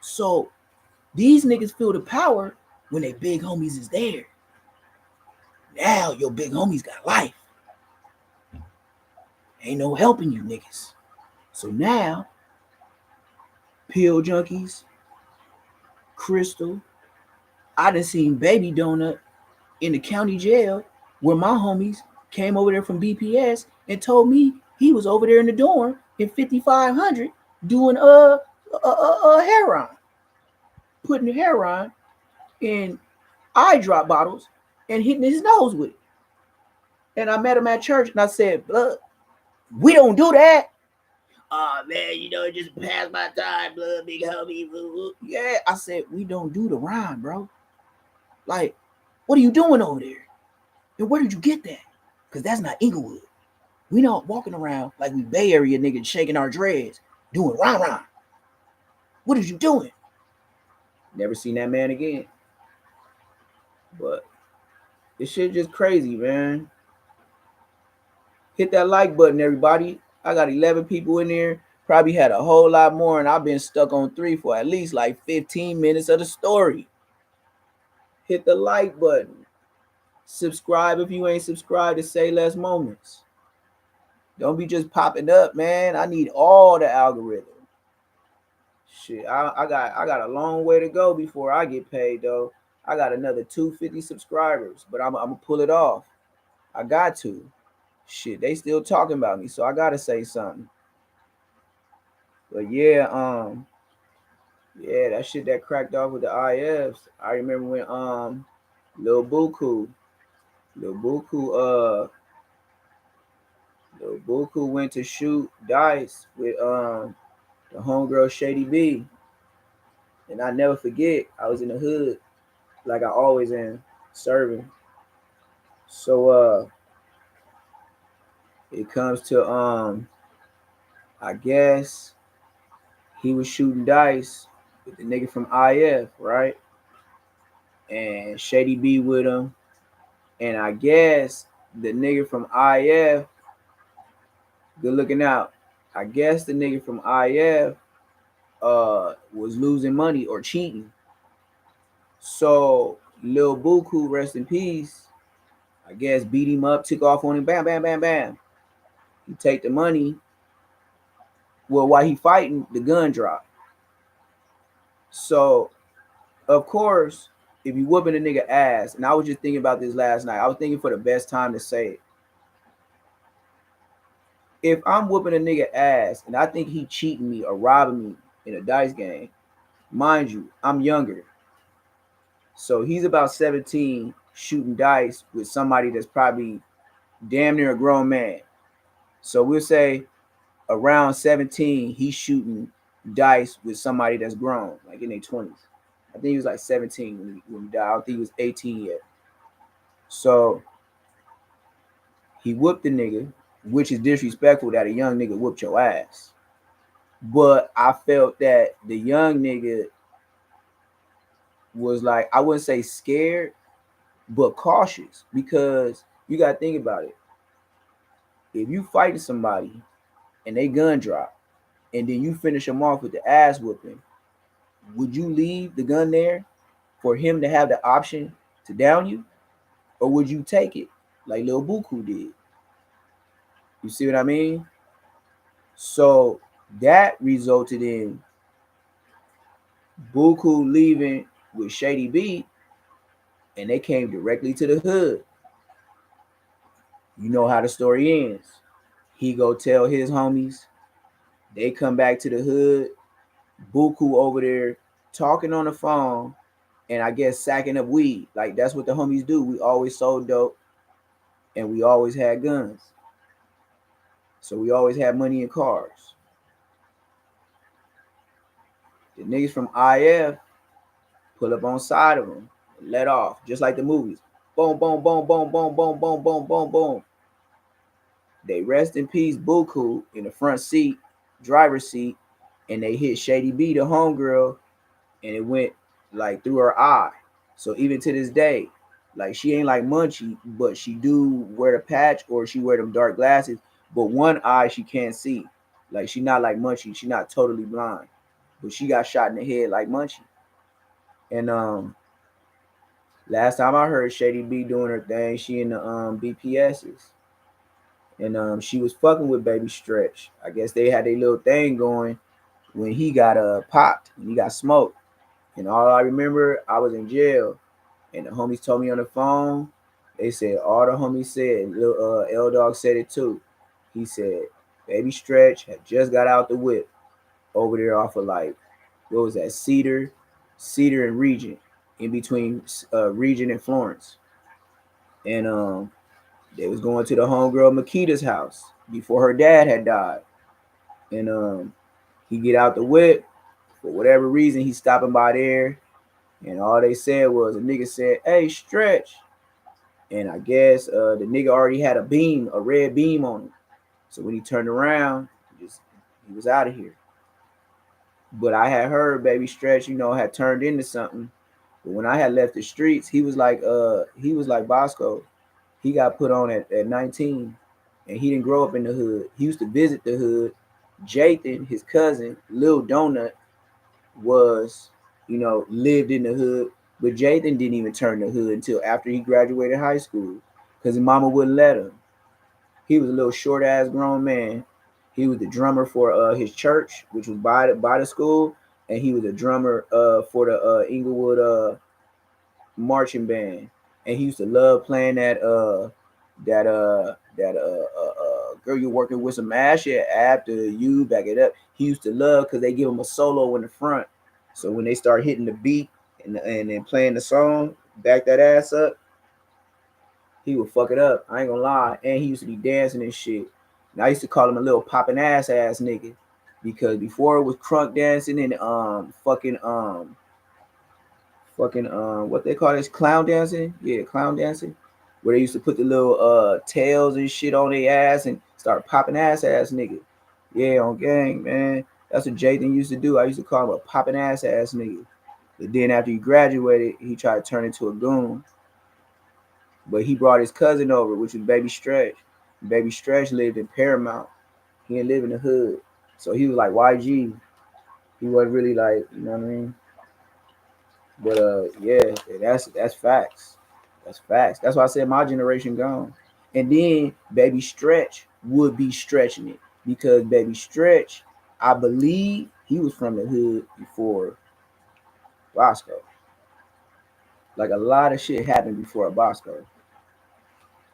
So these niggas feel the power when they big homies is there. Now your big homies got life. Ain't no helping you niggas. So now, pill junkies, Crystal, I done seen Baby Donut in the county jail where my homies came over there from BPS and told me he was over there in the dorm in 5500 doing heroin, putting the heroin in eye drop bottles and hitting his nose with it. And I met him at church and I said, blood, we don't do that. Oh man, just pass my time, blood, big homie. Yeah, I said, we don't do the rhyme, bro. Like, what are you doing over there? And where did you get that? Because that's not Inglewood. We not walking around like we Bay Area niggas shaking our dreads, doing rah-rah. What are you doing? Never seen that man again. But this shit just crazy, man. Hit that like button, everybody. I got 11 people in there. Probably had a whole lot more, and I've been stuck on 3 for at least like 15 minutes of the story. Hit the like button. Subscribe if you ain't subscribed to Say Less Moments. Don't be just popping up, man. I need all the algorithm. Shit, I got a long way to go before I get paid, though. I got another 250 subscribers, but I'm gonna pull it off. I got to. Shit, they still talking about me, so I gotta say something. But yeah, that shit that cracked off with the IFs. I remember when Lil Buku went to shoot dice with the homegirl Shady B. And I never forget, I was in the hood, like I always am, serving. So it comes to I guess he was shooting dice with the nigga from IF, right? And Shady B with him. And I guess the nigga from IF, good looking out. I guess the nigga from IF was losing money or cheating. So Lil Buku, rest in peace, I guess beat him up, took off on him, bam, bam, bam, bam. He take the money. Well, while he fighting, the gun drop. So, of course, if you whooping a nigga ass, and I was just thinking about this last night, I was thinking for the best time to say it. If I'm whooping a nigga ass and I think he cheating me or robbing me in a dice game, mind you, I'm younger. So he's about 17 shooting dice with somebody that's probably damn near a grown man. So we'll say around 17, he's shooting dice with somebody that's grown, like in their 20s. I think he was like 17 when he died. I don't think he was 18 yet. So he whooped the nigga, which is disrespectful that a young nigga whooped your ass. But I felt that the young nigga was like, I wouldn't say scared, but cautious, because you gotta think about it. If you fighting somebody and they gun drop, and then you finish them off with the ass whooping, would you leave the gun there for him to have the option to down you, or would you take it like Lil Buku did? You see what I mean? So that resulted in Buku leaving with Shady B, and they came directly to the hood. You know how the story ends. He go tell his homies. They come back to the hood. Buku over there talking on the phone, and I guess sacking up weed. Like that's what the homies do. We always sold dope, and we always had guns. So we always had money in cars. The niggas from IF pull up on side of them, and let off, just like the movies. Boom, boom, boom, boom, boom, boom, boom, boom, boom, boom. They rest in peace Buku in the front seat, driver's seat, and they hit Shady B, the homegirl, and it went like through her eye. So even to this day, like she ain't like Munchie, but she do wear the patch or she wear them dark glasses, but one eye she can't see. Like she not like Munchie, she not totally blind, but she got shot in the head like Munchie. And last time I heard Shady B doing her thing, she in the BPSs. And she was fucking with Baby Stretch. I guess they had a little thing going when he got popped, when he got smoked. And all I remember, I was in jail, and the homies told me on the phone. They said all the homies said. Little L Dog said it too. He said Baby Stretch had just got out the whip over there off of like what was that, Cedar and Regent, in between Regent and Florence, and they was going to the homegirl Makita's house before her dad had died, and he get out the whip for whatever reason. He's stopping by there. And all they said was a nigga said, "Hey, Stretch." And I guess the nigga already had a red beam on him. So when he turned around, he was out of here. But I had heard Baby Stretch, had turned into something. But when I had left the streets, he was like Bosco. He got put on at 19, and he didn't grow up in the hood. He used to visit the hood. Jathan, his cousin, Lil Donut, was, lived in the hood, but Jathan didn't even turn the hood until after he graduated high school because his mama wouldn't let him. He was a little short ass grown man. He was the drummer for his church, which was by the school, and he was a drummer for the Inglewood marching band. And he used to love playing that girl you're working with some ass yet after you back it up. He used to love because they give him a solo in the front. So when they start hitting the beat and then playing the song, back that ass up, he would fuck it up. I ain't gonna lie. And he used to be dancing and shit. And I used to call him a little popping ass nigga. Because before it was crunk dancing and what they call this, clown dancing? Yeah, clown dancing. Where they used to put the little tails and shit on their ass and start popping ass nigga. Yeah, on gang, man. That's what Jathan used to do. I used to call him a popping ass nigga. But then after he graduated, he tried to turn into a goon. But he brought his cousin over, which was Baby Stretch. Baby Stretch lived in Paramount. He didn't live in the hood. So he was like YG. He wasn't really like, you know what I mean? But yeah, that's facts. That's facts. That's why I said my generation gone. And then Baby Stretch would be stretching it because Baby Stretch, I believe he was from the hood before Bosco. Like a lot of shit happened before Bosco.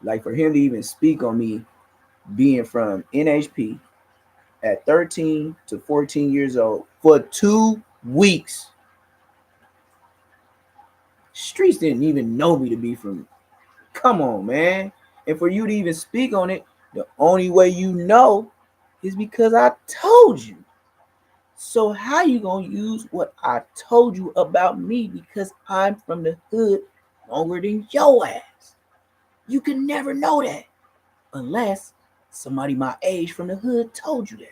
Like for him to even speak on me being from NHP at 13 to 14 years old for 2 weeks. Streets didn't even know me to be from. Come on, man. And for you to even speak on it, the only way you know is because I told you. So how you gonna use what I told you about me because I'm from the hood longer than your ass? You can never know that unless somebody my age from the hood told you that.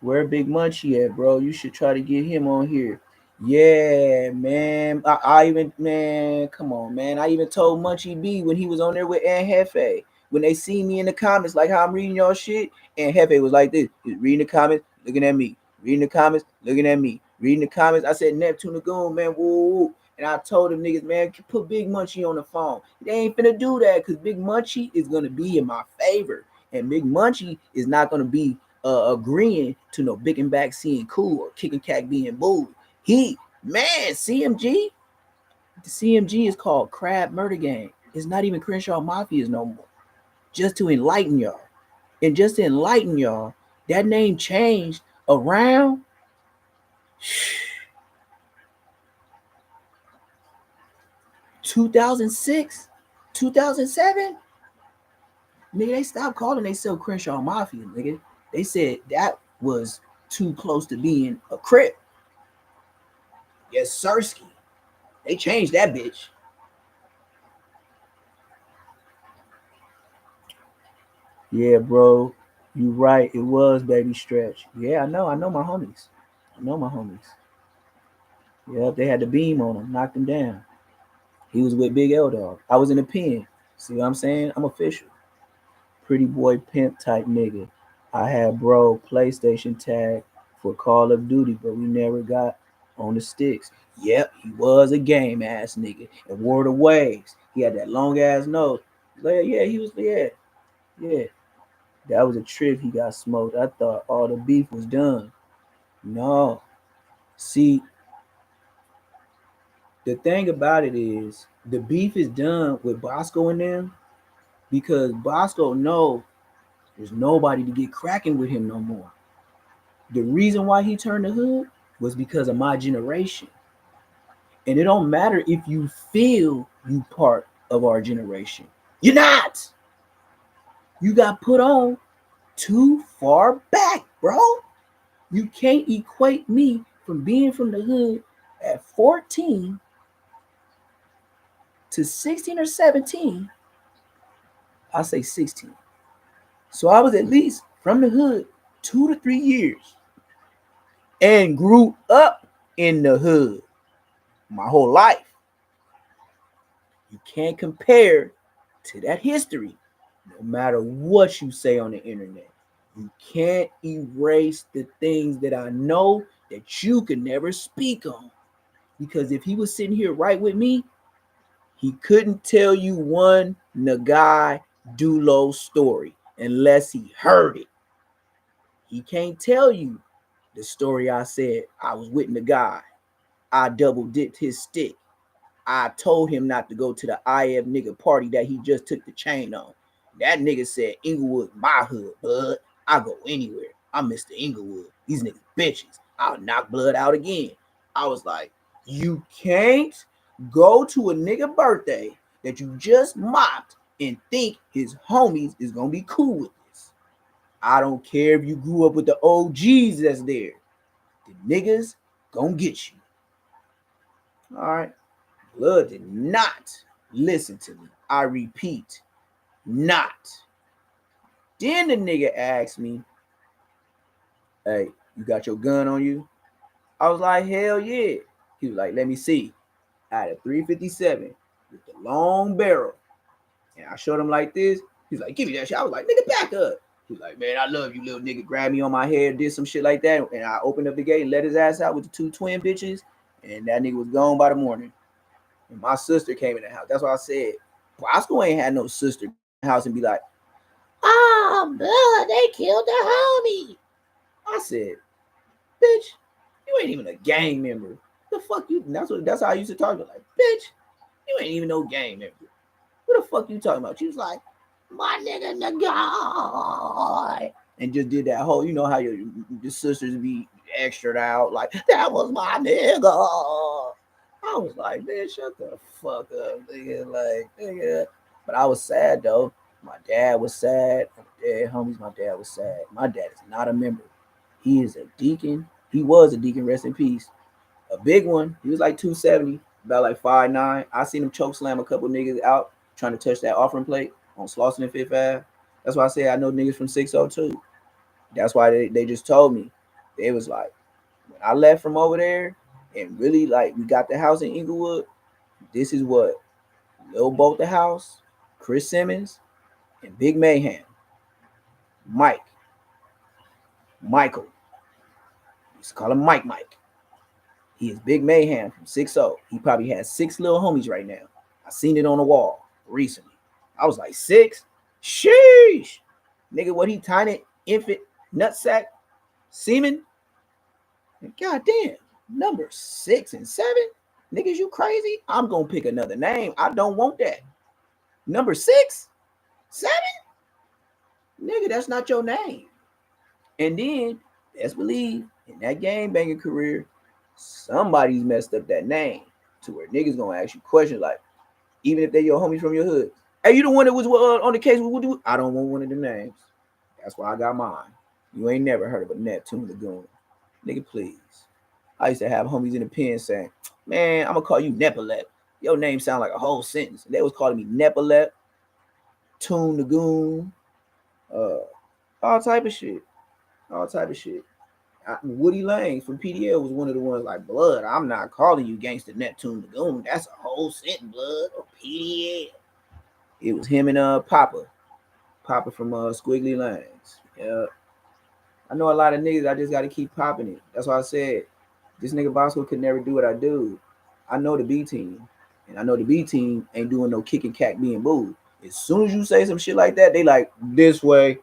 Where Big Munchie at, bro? You should try to get him on here. Yeah, man. I even, man, come on, man. I even told Munchie B when he was on there with Aunt Hefe. When they see me in the comments, like how I'm reading y'all shit, Aunt Hefe was like this. He was reading the comments, looking at me. Reading the comments, looking at me. Reading the comments. I said, Neptune and Goone, man, woo, woo. And I told them niggas, man, put Big Munchie on the phone. They ain't finna do that because Big Munchie is gonna be in my favor. And Big Munchie is not gonna be agreeing to no big and back seeing cool or kicking cat being booed. He, man, CMG, the CMG is called Crab Murder Gang. It's not even Crenshaw Mafias no more. Just to enlighten y'all. And just to enlighten y'all, that name changed around 2006, 2007. Nigga, they stopped calling themselves Crenshaw Mafia, nigga. They said that was too close to being a crip. Yes, Sirski. They changed that bitch. Yeah, bro. You right. It was Baby Stretch. Yeah, I know. I know my homies. I know my homies. Yep, they had the beam on him, knocked him down. He was with Big L Dog. I was in the pen. See what I'm saying? I'm official. Pretty boy pimp type nigga. I had bro PlayStation tag for Call of Duty, but we never got on the sticks. Yep, he was a game ass nigga and wore the waves. He had that long ass nose. Yeah, he was, yeah. That was a trip he got smoked. I thought all the beef was done. No. See, the thing about it is the beef is done with Bosco and them because Bosco know there's nobody to get cracking with him no more. The reason why he turned the hood was because of my generation. And it don't matter if you feel you part of our generation. You're not. You got put on too far back, bro. You can't equate me from being from the hood at 14 to 16 or 17. I'll say 16. So I was at least from the hood 2 to 3 years and grew up in the hood my whole life. You can't compare to that history, no matter what you say on the internet. You can't erase the things that I know that you can never speak on. Because if he was sitting here right with me, he couldn't tell you one Nagai Dulo story unless he heard it. He can't tell you the story I said I was with Nagai. I double dipped his stick. I told him not to go to the IF nigga party that he just took the chain on. That nigga said Inglewood my hood, bud. I go anywhere. I'm Mr. Inglewood. These niggas bitches. I'll knock blood out again. I was like, you can't go to a nigga birthday that you just mocked and think his homies is gonna be cool with this. I don't care if you grew up with the OGs that's there. The niggas gonna get you. All right. Blood did not listen to me. I repeat, not. Then the nigga asked me, hey, you got your gun on you? I was like, hell yeah. He was like, let me see. I had a 357 with the long barrel. And I showed him like this. He's like, give me that shit. I was like, nigga, back up. He's like, man, I love you, little nigga. Grabbed me on my head, did some shit like that. And I opened up the gate and let his ass out with the two twin bitches. And that nigga was gone by the morning. And my sister came in the house. That's why I said, Bosco ain't had no sister in the house and be like, oh, blood, they killed the homie. I said, bitch, you ain't even a gang member. The fuck you? That's how I used to talk to her. Like, bitch, you ain't even no gang member. What the fuck you talking about? She was like, my nigga, the guy. And just did that whole, you know how your sisters be extra out, like, that was my nigga. I was like, man, shut the fuck up, nigga. Like, nigga. But I was sad though. My dad was sad. My dad, homies, my dad was sad. My dad is not a member. He is a deacon. He was a deacon, rest in peace. A big one. He was like 270, about like 5'9". I seen him choke slam a couple niggas out trying to touch that offering plate on Slauson and Fifth Ave. That's why I say I know niggas from 602. That's why they just told me. It was like, when I left from over there and really like we got the house in Inglewood, this is what Lil Bolt the house, Chris Simmons, and Big Mayhem, Mike, Michael. We used to call him Mike. He is Big Mayhem from 6-0. He probably has 6 little homies right now. I seen it on the wall recently. I was like, 6? Sheesh. Nigga, what he tiny infant nutsack semen? God damn. Number 6 and 7? Niggas, you crazy? I'm gonna pick another name. I don't want that. Number 6? 7? Nigga, that's not your name. And then, let's believe, in that game banging career, somebody's messed up that name to where niggas gonna ask you questions like, even if they your homies from your hood. Hey, you the one that was on the case with Woody? I don't want one of the names. That's why I got mine. You ain't never heard of a Neptune the Goone. Nigga, please. I used to have homies in the pen saying, man, I'm gonna call you Nepalep. Your name sound like a whole sentence. They was calling me Nepalep, Tune the Goon, all type of shit. All type of shit. Woody Lang from PDL was one of the ones like, blood, I'm not calling you Gangsta Neptune the Goon. That's a whole sentence, blood, or PDL. It was him and Papa from Squiggly Lanes. Yeah, I know a lot of niggas. I just got to keep popping it. That's why I said this nigga Bosco could never do what I do. I know the B team, and I know the B team ain't doing no kicking, cat, being booed. As soon as you say some shit like that, they like this way.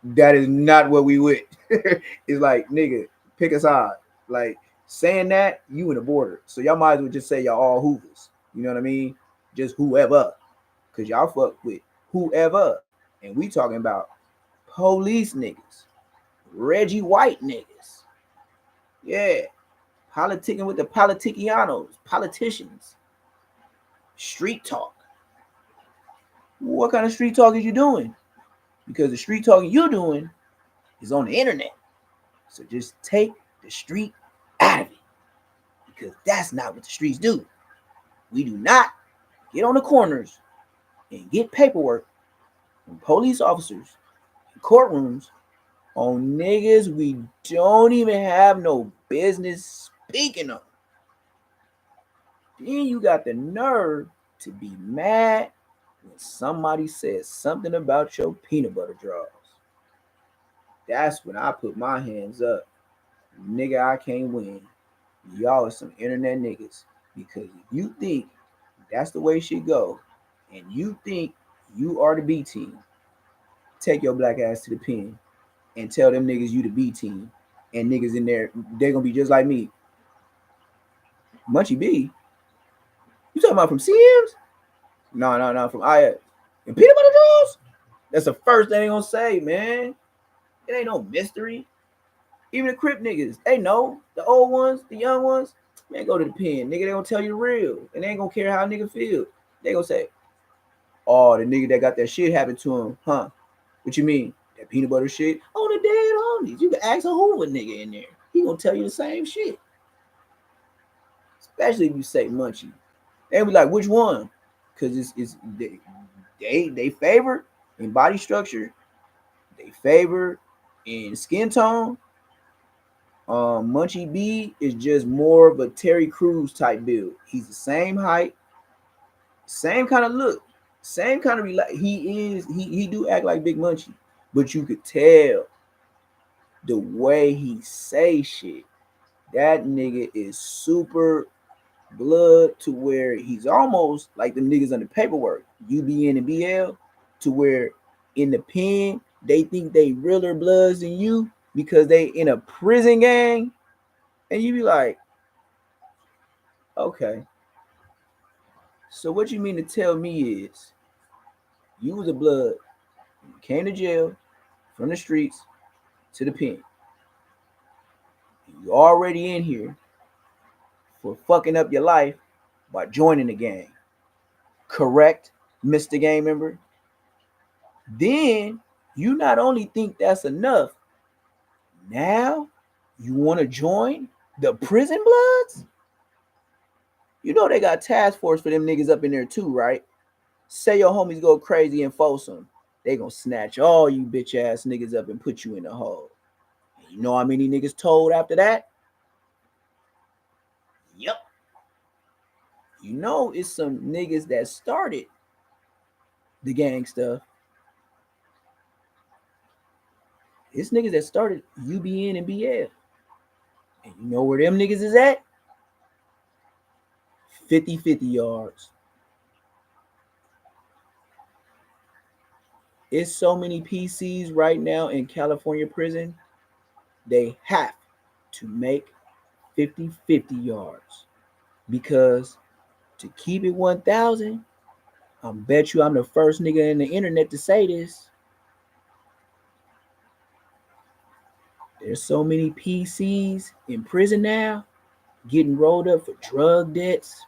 That is not what we with. It's like, nigga, pick a side. Like saying that, you in the border. So y'all might as well just say y'all all Hoovers. You know what I mean? Just whoever. Cause y'all fuck with whoever. And we talking about police niggas, Reggie White niggas. Yeah. Politicking with the politicianos, politicians. Street talk. What kind of street talk is you doing? Because the street talking you doing is on the internet. So just take the street out of it. Because that's not what the streets do. We do not get on the corners and get paperwork from police officers and courtrooms on niggas we don't even have no business speaking of. Then you got the nerve to be mad when somebody says something about your peanut butter draws. That's when I put my hands up. Nigga, I can't win. Y'all are some internet niggas. Because if you think that's the way shit go, and you think you are the B team, take your black ass to the pen and tell them niggas you the B team. And niggas in there, they're gonna be just like me. Munchie B. You talking about from CMs? No, from IS. And peanut butter draws? That's the first thing they gonna say, man. It ain't no mystery. Even the Crip niggas, they know. The old ones, the young ones, man, go to the pen. Nigga, they gonna tell you the real. And they ain't gonna care how a nigga feel. They gonna say, oh, the nigga that got that shit happen to him, huh? What you mean? That peanut butter shit? Oh, the dead homies. You can ask a Hoover nigga in there. He gonna tell you the same shit. Especially if you say Munchie. They be like, which one? Because it's they favor in body structure. They favor in skin tone. Munchie B is just more of a Terry Crews type build. He's the same height, same kind of look, same kind of he do act like Big Munchie, but you could tell the way he say shit. That nigga is super blood to where he's almost like the niggas on the paperwork, UBN and BL, to where in the pen they think they realer bloods than you because they in a prison gang, and you be like, okay, so what you mean to tell me is you was a blood, you came to jail from the streets to the pen, you already in here for fucking up your life by joining the gang, correct, Mr. Gang Member? Then you not only think that's enough, now you want to join the prison bloods? You know they got task force for them niggas up in there too, right? Say your homies go crazy and Folsom, they gonna snatch all you bitch ass niggas up and put you in the hole. And you know how many niggas told after that? Yep. You know it's some niggas that started the gang stuff. It's niggas that started UBN and BL. And you know where them niggas is at? 50-50 yards. It's so many PCs right now in California prison, they have to make 50-50 yards. Because to keep it 1,000, I bet you I'm the first nigga in the internet to say this. There's so many PCs in prison now getting rolled up for drug debts,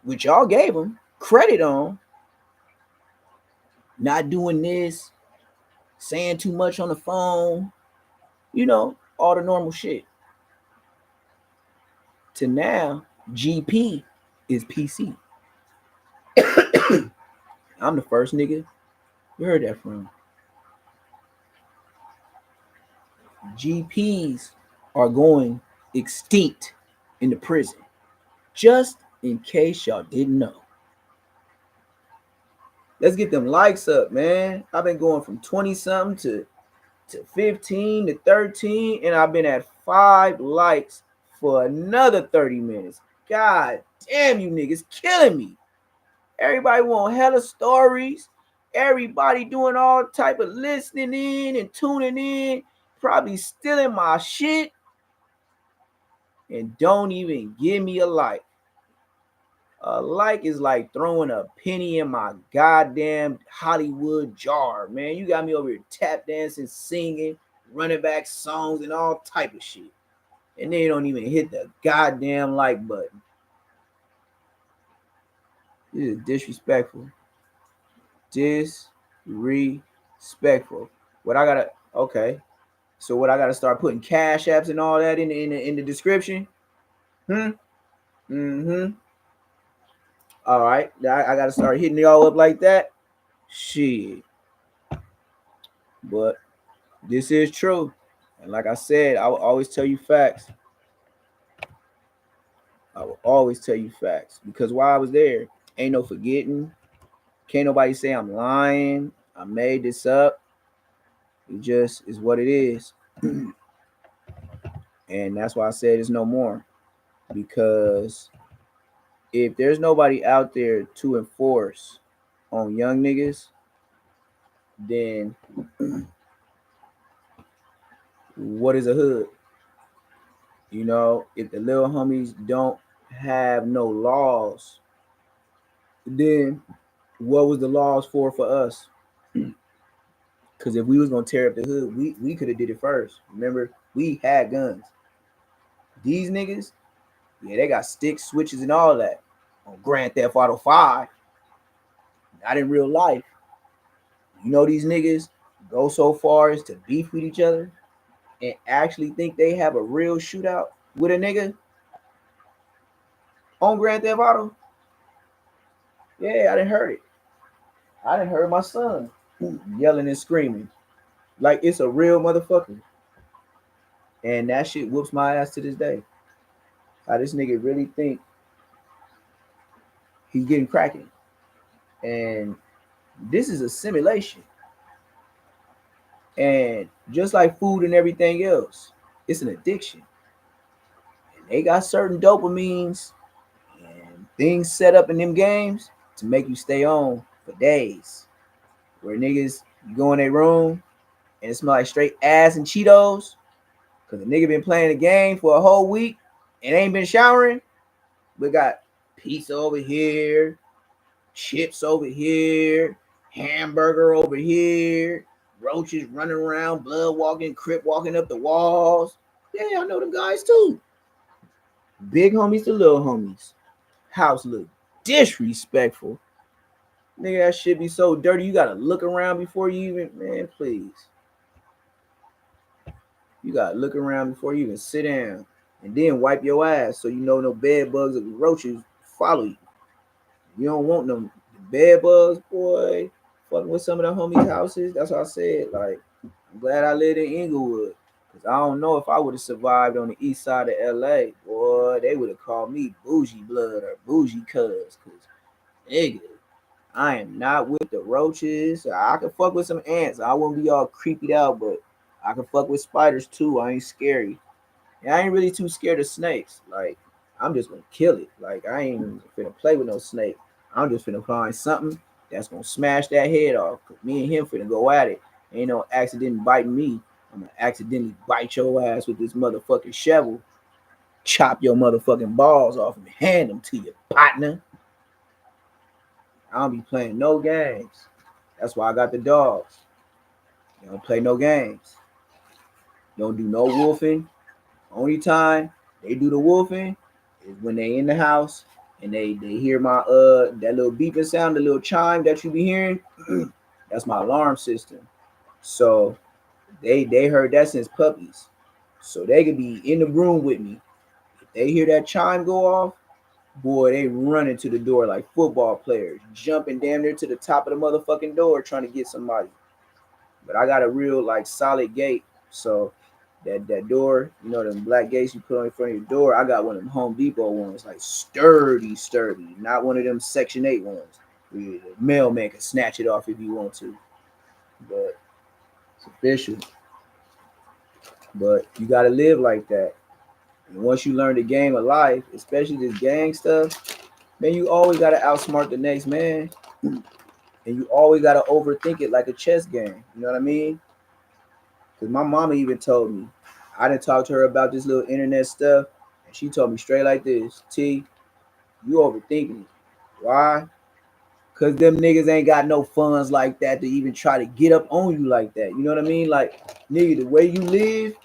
which y'all gave them credit on, not doing this, saying too much on the phone, all the normal shit. To now, GP is PC. I'm the first nigga you heard that from. GPs are going extinct in the prison. Just in case y'all didn't know. Let's get them likes up, man. I've been going from 20 something to 15 to 13, and I've been at 5 likes for another 30 minutes. God damn, you niggas killing me. Everybody want hella stories. Everybody doing all type of listening in and tuning in, probably stealing my shit, and don't even give me a like. A like is like throwing a penny in my goddamn Hollywood jar, man. You got me over here tap dancing, singing, running back songs, and all type of shit. And they don't even hit the goddamn like button. This is disrespectful. Disrespectful. What I gotta okay. So what I gotta start putting cash apps and all that in the description? Mm-hmm. All right. I gotta start hitting y'all up like that. Shit. But this is true. And like I said, I will always tell you facts. I will always tell you facts. Because while I was there, ain't no forgetting. Can't nobody say I'm lying. I made this up. It just is what it is. And that's why I said it's no more. Because if there's nobody out there to enforce on young niggas, then what is a hood? If the little homies don't have no laws, then what was the laws for us? Because if we was gonna tear up the hood, we could have did it first. Remember, we had guns. These niggas, yeah, they got sticks, switches, and all that on Grand Theft Auto 5. Not in real life. These niggas go so far as to beef with each other and actually think they have a real shootout with a nigga on Grand Theft Auto. Yeah, I didn't heard it. I didn't heard my son yelling and screaming like it's a real motherfucker. And that shit whoops my ass to this day. How this nigga really think he's getting cracking. And this is a simulation. And just like food and everything else, it's an addiction. And they got certain dopamines and things set up in them games to make you stay on for days. Where niggas go in their room and it smell like straight ass and Cheetos because the nigga been playing the game for a whole week and ain't been showering. We got pizza over here, chips over here, hamburger over here, roaches running around, blood walking, crip walking up the walls. Yeah, I know them guys too. Big homies to little homies. House look disrespectful. Nigga, that shit be so dirty. You gotta look around before you even, man, please. You gotta look around before you even sit down. And then wipe your ass so you know no bed bugs or roaches follow you. You don't want them bed bugs, boy. Fucking with some of the homies' houses. That's what I said. Like, I'm glad I lived in Inglewood. Cause I don't know if I would have survived on the east side of LA. Boy, they would have called me bougie blood or bougie cuz. Cause nigga, I am not with the roaches. I can fuck with some ants. I won't be all creeped out, but I can fuck with spiders too. I ain't scary. And I ain't really too scared of snakes. Like, I'm just gonna kill it. Like, I ain't even finna play with no snake. I'm just finna find something that's gonna smash that head off. Cause me and him finna go at it. Ain't no accident biting me. I'm gonna accidentally bite your ass with this motherfucking shovel, chop your motherfucking balls off and hand them to your partner. I don't be playing no games. That's why I got the dogs. You don't play no games. You don't do no wolfing. Only time they do the wolfing is when they in the house and they hear my that little beeping sound, the little chime that you be hearing. That's my alarm system. So they heard that since puppies. So they could be in the room with me. If they hear that chime go off, boy, they running to the door like football players, jumping damn near to the top of the motherfucking door trying to get somebody. But I got a real like solid gate, so that door, you know, them black gates you put on in front of your door. I got one of them Home Depot ones, like sturdy, not one of them Section 8 ones. The mailman can snatch it off if you want to, but it's official. But you gotta live like that. And once you learn the game of life, especially this gang stuff, man, you always gotta outsmart the next man, and you always gotta overthink it like a chess game. You know what I mean? Because my mama even told me, I didn't talk to her about this little internet stuff, and she told me straight like this: T, you overthinking it. Why? Because them niggas ain't got no funds like that to even try to get up on you like that. You know what I mean? Like, nigga, the way you live,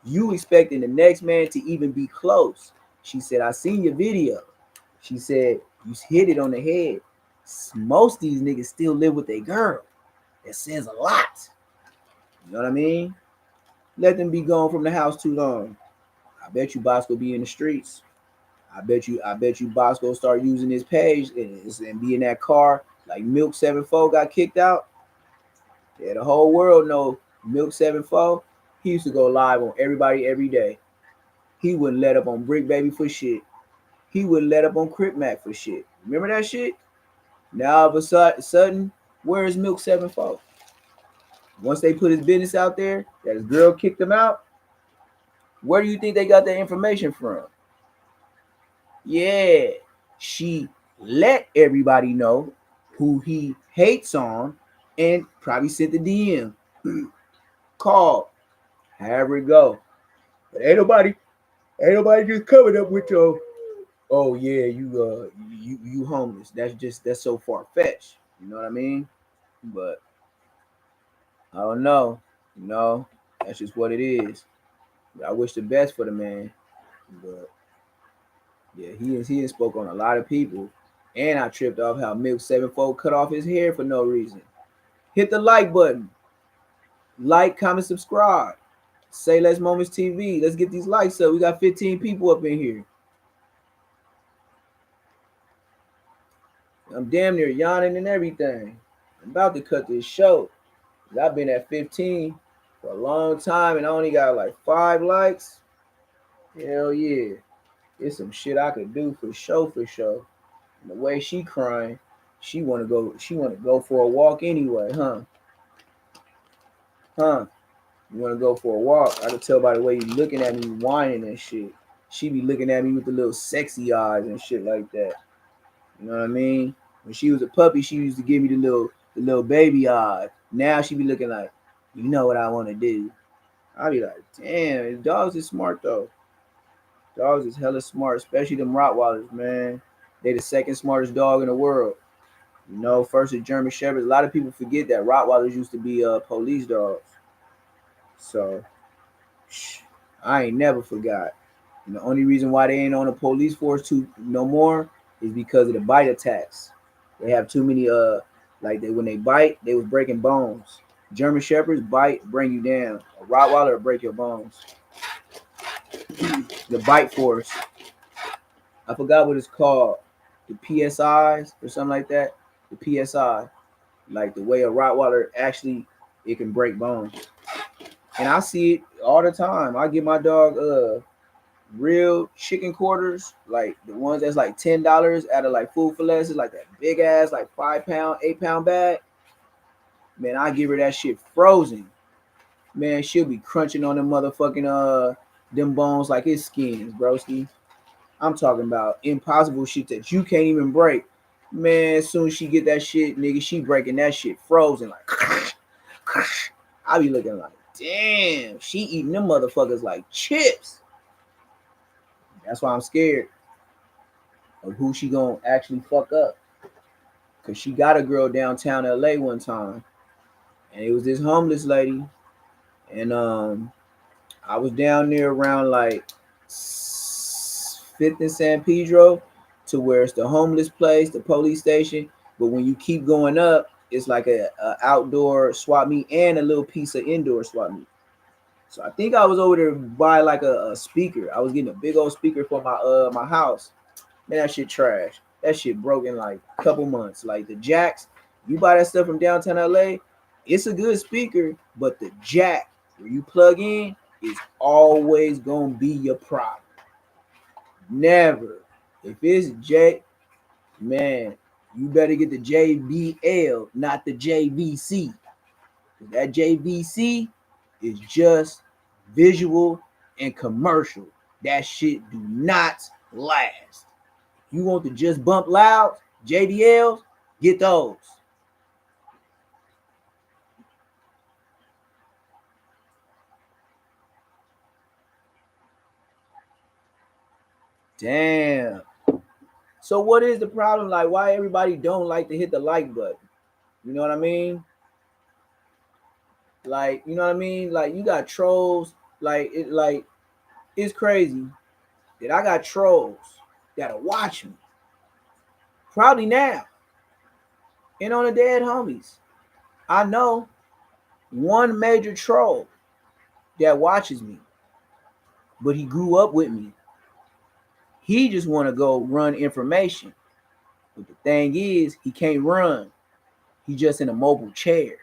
you expecting the next man to even be close. She said, I seen your video. She said, you hit it on the head. Most of these niggas still live with their girl. That says a lot. You know what I mean? Let them be gone from the house too long. I bet you Bosco be in the streets. I bet you Bosco start using his page and be in that car like Milk 74 got kicked out. Yeah, the whole world know Milk 74. He used to go live on everybody every day. He wouldn't let up on Brick Baby for shit. He wouldn't let up on Crip Mac for shit. Remember that shit? Now all of a sudden, where is Milk 74? Once they put his business out there, that his girl kicked him out, where do you think they got that information from? Yeah, she let everybody know who he hates on and probably sent the DM. Call, however it go. But ain't nobody just coming up with your, oh yeah, you homeless. That's so far fetched. You know what I mean? But I don't know. You know, that's just what it is. But I wish the best for the man. But yeah, he spoke on a lot of people. And I tripped off how Milk 74 cut off his hair for no reason. Hit the like button. Like, comment, subscribe. Say Less Moments TV. Let's get these likes up. We got 15 people up in here. I'm damn near yawning and everything. I'm about to cut this show. I've been at 15 for a long time and I only got like 5 likes. Hell yeah. It's some shit I could do for show for show. And the way she crying, she wanna go for a walk anyway, huh? Huh? You wanna go for a walk? I could tell by the way you looking at me whining and shit. She be looking at me with the little sexy eyes and shit like that. You know what I mean? When she was a puppy, she used to give me the little baby eyes. Now she be looking like, you know what I want to do. I be like, damn, dogs is smart though. Dogs is hella smart, especially them Rottweilers, man. They the second smartest dog in the world. You know, first is German Shepherds. A lot of people forget that Rottweilers used to be police dogs. So I ain't never forgot. And the only reason why they ain't on the police force too no more is because of the bite attacks. They have too many Like when they bite, they was breaking bones. German Shepherds bite, bring you down. A Rottweiler will break your bones. The bite force, I forgot what it's called. The PSIs or something like that. The PSI, like the way a Rottweiler actually it can break bones. And I see it all the time. I give my dog real chicken quarters, like the ones that's like $10 out of like Food for Less, like that big ass like 5 pound, 8 pound bag. Man, I give her that shit frozen. Man, she'll be crunching on them motherfucking them bones like it's skins, broski. I'm talking about impossible shit that you can't even break. Man, as soon as she get that shit, nigga, she breaking that shit frozen like I be looking like, damn, she eating them motherfuckers like chips. That's why I'm scared of who she gonna actually fuck up. Cause she got a girl downtown LA one time, and it was this homeless lady, and I was down there around like Fifth and San Pedro, to where it's the homeless place, the police station. But when you keep going up, it's like a outdoor swap meet and a little piece of indoor swap meet. So I think I was over there by like a speaker. I was getting a big old speaker for my house. Man, that shit trash. That shit broke in like a couple months. Like the jacks, you buy that stuff from downtown LA, it's a good speaker, but the jack where you plug in is always gonna be your problem. Never. If it's J, man, you better get the JBL, not the JVC. That JVC is just visual and commercial. That shit do not last. You want to just bump loud, JBLs, get those. Damn. So what is the problem? Like, why everybody don't like to hit the like button? You know what I mean? Like, you know what I mean? Like, you got trolls. Like it's crazy that I got trolls that'll watch me. Probably now. And on the dead homies. I know one major troll that watches me, but he grew up with me. He just want to go run information. But the thing is, he can't run. He just in a mobile chair.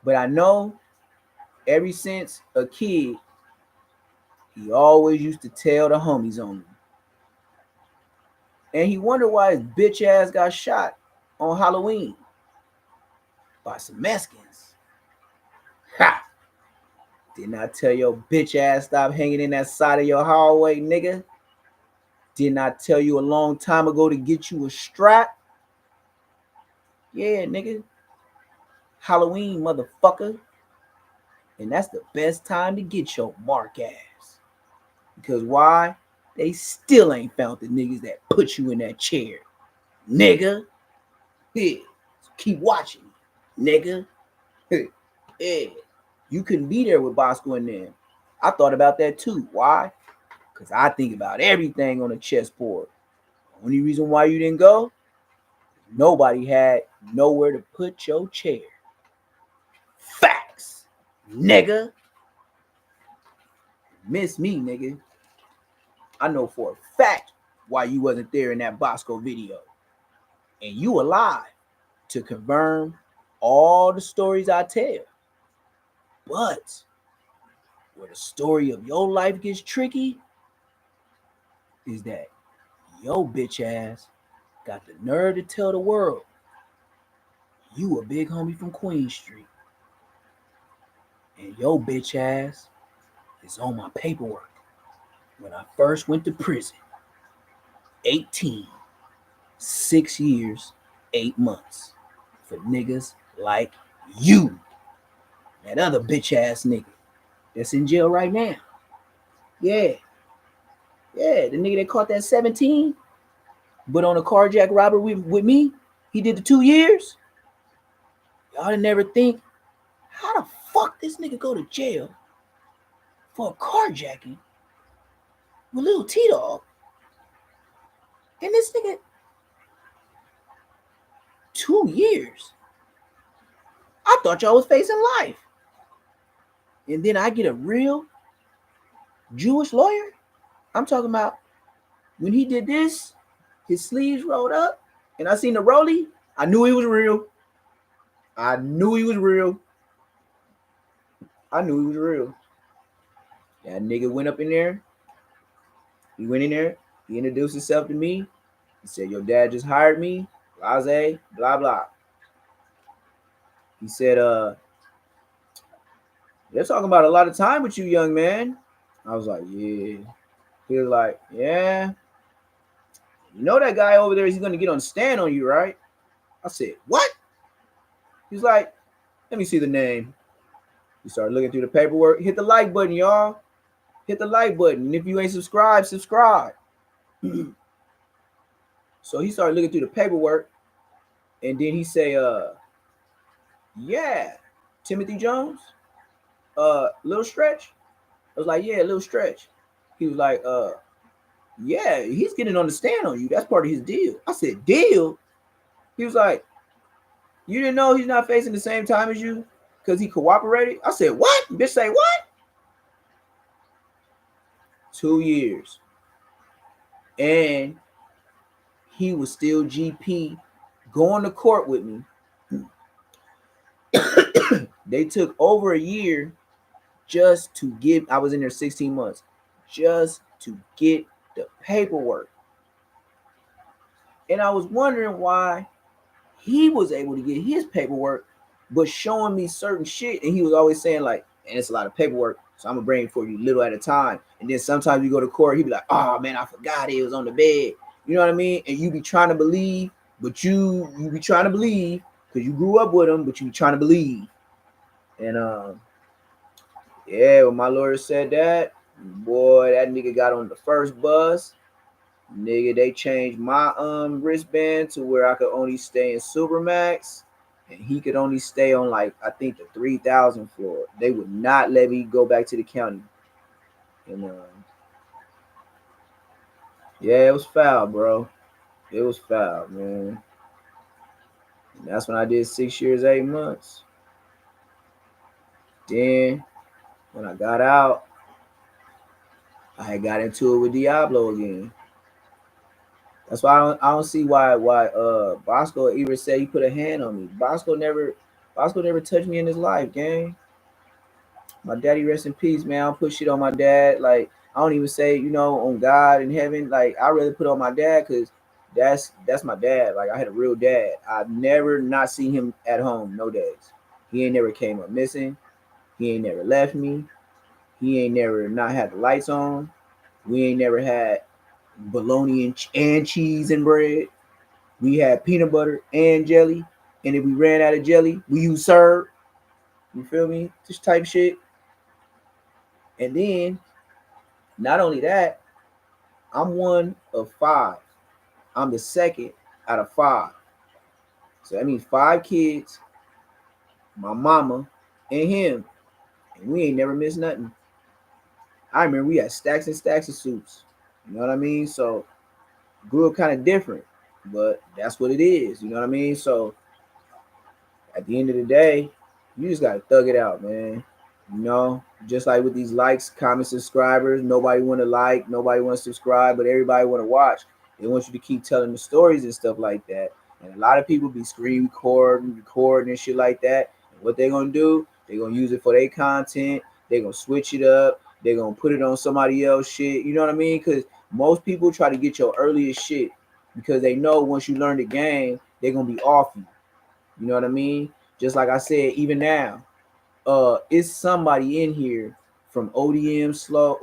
But I know ever since a kid, he always used to tell the homies on me. And he wondered why his bitch ass got shot on Halloween by some Mexicans. Ha! Didn't I tell your bitch ass stop hanging in that side of your hallway, nigga? Didn't I tell you a long time ago to get you a strap? Yeah, nigga. Halloween, motherfucker. And that's the best time to get your mark ass. Because why? They still ain't found the niggas that put you in that chair. Nigga. Yeah. So keep watching. Nigga. Yeah. You couldn't be there with Bosco and them. I thought about that too. Why? Because I think about everything on the chessboard. The only reason why you didn't go, nobody had nowhere to put your chair. Facts. Nigga. Miss me, nigga. I know for a fact why you wasn't there in that Bosco video. And you alive to confirm all the stories I tell. But where the story of your life gets tricky is that your bitch ass got the nerve to tell the world you a big homie from Queen Street. And your bitch ass is on my paperwork when I first went to prison. 18, 6 years, 8 months for niggas like you. That other bitch ass nigga that's in jail right now. Yeah. Yeah, the nigga that caught that 17, but on a carjack robbery with me, he did the 2 years. Y'all didn't never think, how the fuck this nigga go to jail for a carjacking with little T-Dog? And this nigga, 2 years. I thought y'all was facing life. And then I get a real Jewish lawyer. I'm talking about when he did this, his sleeves rolled up, and I seen the rollie. I knew he was real. I knew he was real. I knew he was real. That nigga went up in there. He went in there. He introduced himself to me. He said, "Your dad just hired me. Blase, blah blah." He said, they're talking about a lot of time with you, young man." I was like, "Yeah." He was like, "Yeah. You know that guy over there, he's gonna get on the stand on you, right?" I said, "What?" He's like, "Let me see the name." He started looking through the paperwork. Hit the like button, y'all. Hit the like button. And if you ain't subscribed, subscribe. So he started looking through the paperwork, and then he say, "Yeah, Timothy Jones, Little Stretch." I was like, "Yeah, Little Stretch." He was like, "Yeah, he's getting on the stand on you. That's part of his deal." I said, "Deal?" He was like, "You didn't know he's not facing the same time as you because he cooperated?" I said, "What?" Bitch say, "What?" 2 years. And he was still GP going to court with me. They took over a year just to give, I was in there 16 months, just to get the paperwork. And I was wondering why he was able to get his paperwork, but showing me certain shit. And he was always saying, like, "And it's a lot of paperwork, so I'm gonna bring it for you little at a time." And then sometimes you go to court, he'd be like, "Oh man, I forgot it was on the bed." You know what I mean? And you be trying to believe, but you be trying to believe because you grew up with him, but you be trying to believe. And yeah, when my lawyer said that, boy, that nigga got on the first bus. Nigga, they changed my wristband to where I could only stay in Supermax, and he could only stay on, like, I think the 3,000 floor. They would not let me go back to the county. And yeah, it was foul, bro. It was foul, man. And that's when I did 6 years, 8 months. Then when I got out, I had got into it with Diablo again. That's why I don't see why Bosco even said he put a hand on me. Bosco never touched me in his life, gang. My daddy, rest in peace, man. I don't put shit on my dad. Like, I don't even say, on God in heaven. Like, I rather put on my dad because that's my dad. Like, I had a real dad. I've never not seen him at home no days. He ain't never came up missing. He ain't never left me. He ain't never not had the lights on. We ain't never had bologna and cheese and bread. We had peanut butter and jelly. And if we ran out of jelly, we used syrup. You feel me? This type shit. And then, not only that, I'm one of five. I'm the second out of five. So that means 5 kids, my mama, and him. And we ain't never missed nothing. I remember we had stacks and stacks of suits. You know what I mean? So grew up kind of different. But that's what it is. You know what I mean? So at the end of the day, you just gotta thug it out, man. Just like with these likes, comments, subscribers, nobody want to like, nobody want to subscribe, but everybody want to watch. They want you to keep telling the stories and stuff like that. And a lot of people be screen recording and shit like that. And what they gonna do? They gonna use it for their content. They gonna switch it up. They gonna put it on somebody else shit. You know what I mean? Because most people try to get your earliest shit because they know once you learn the game, they're gonna be off you. You know what I mean? Just like I said, even now, is somebody in here from ODM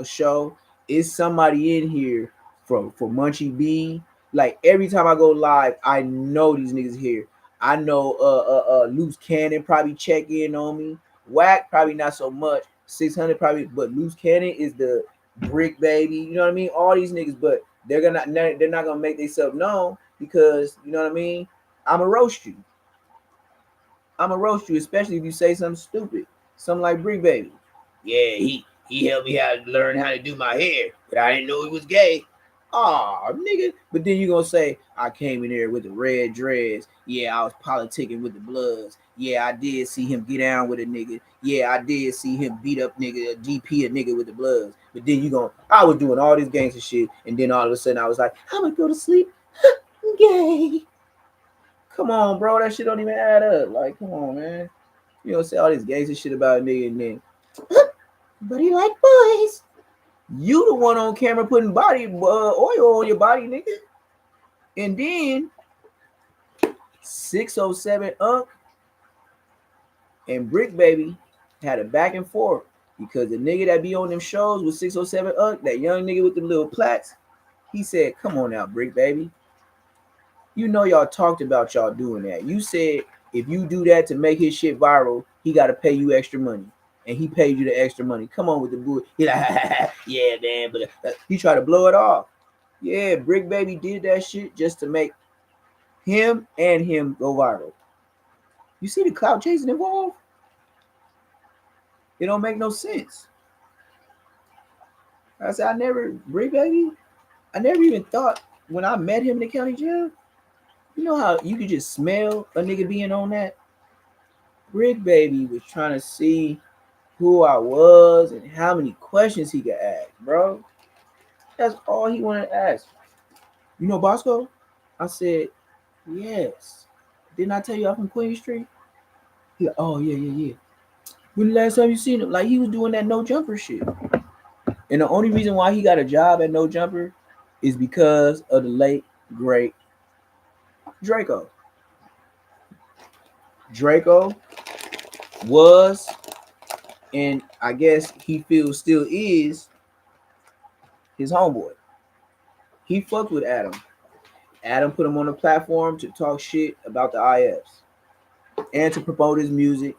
show? Is somebody in here from Munchie B? Like every time I go live, I know these niggas here. I know Loose Cannon probably check in on me. Whack probably not so much. 600 probably, but Loose Cannon is the brick baby. You know what I mean? All these niggas, but they're not gonna make themselves known because you know what I mean. I'ma roast you. I'm gonna roast you, especially if you say something stupid, something like Brick Baby. Yeah, he helped me out to learn how to do my hair, but I didn't know he was gay. Oh, nigga. But then you gonna say, I came in there with the red dreads. Yeah, I was politicking with the Bloods. Yeah, I did see him get down with a nigga. Yeah, I did see him beat up nigga, DP a nigga with the Bloods. But then you gonna, I was doing all this gangster shit, and then all of a sudden I was like, I'm gonna go to sleep. Gay. Come on, bro. That shit don't even add up. Like, come on, man. You don't say all this gangster shit about a nigga and then, but he like boys. You the one on camera putting body oil on your body, nigga. And then 607 Unk and Brick Baby had a back and forth because the nigga that be on them shows with 607 Unk, that young nigga with the little plaques, he said, come on now, Brick Baby. You know y'all talked about y'all doing that. You said if you do that to make his shit viral, he got to pay you extra money. And he paid you the extra money. Come on with the bull. He like, yeah, man. But he tried to blow it off. Yeah, Brick Baby did that shit just to make him and him go viral. You see the clout chasing involved? It don't make no sense. I said, Brick Baby, I never even thought when I met him in the county jail, you know how you could just smell a nigga being on that? Brick Baby was trying to see who I was and how many questions he could ask, bro. That's all he wanted to ask. You know Bosco? I said, yes. Didn't I tell you I'm from Queen Street? He like, oh, yeah. When the last time you seen him? Like, he was doing that no jumper shit. And the only reason why he got a job at no jumper is because of the late, great Draco. Draco was, and I guess he feels still is, his homeboy. He fucked with Adam. Adam put him on a platform to talk shit about the IFs and to promote his music,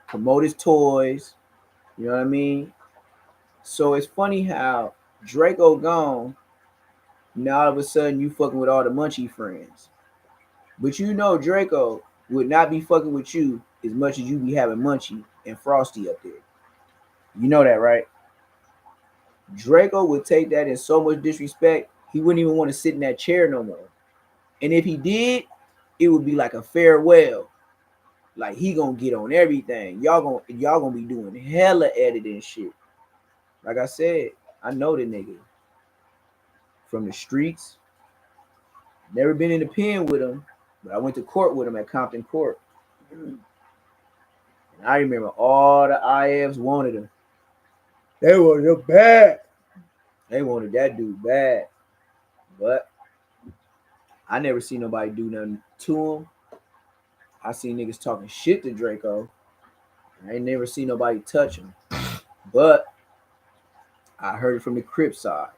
promote his toys. You know what I mean? So it's funny how Draco gone. Now all of a sudden you fucking with all the Munchie friends. But you know Draco would not be fucking with you as much as you be having Munchie and Frosty up there. You know that, right? Draco would take that in so much disrespect, he wouldn't even want to sit in that chair no more. And if he did, it would be like a farewell. Like he gonna get on everything. Y'all gonna be doing hella editing shit. Like I said, I know the nigga from the streets. Never been in the pen with him, but I went to court with him at Compton Court. And I remember all the IFs wanted him. They wanted him bad. They wanted that dude bad. But I never seen nobody do nothing to him. I seen niggas talking shit to Draco. I ain't never seen nobody touch him. But I heard it from the Crip side.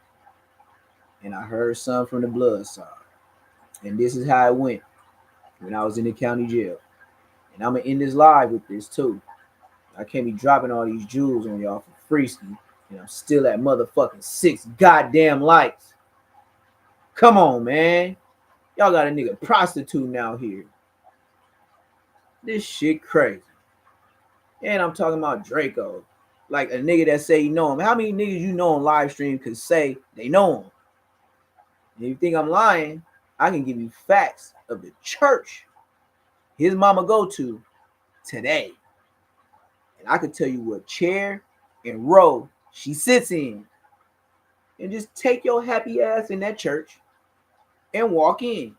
And I heard some from the Blood side. And this is how it went when I was in the county jail. And I'm going to end this live with this too. I can't be dropping all these jewels on y'all for free ski. And I'm still at motherfucking 6 goddamn likes. Come on, man. Y'all got a nigga prostituting out here. This shit crazy. And I'm talking about Draco. Like a nigga that say you know him. How many niggas you know on live stream could say they know him? And if you think I'm lying, I can give you facts of the church his mama go to today. And I can tell you what chair and row she sits in. And just take your happy ass in that church and walk in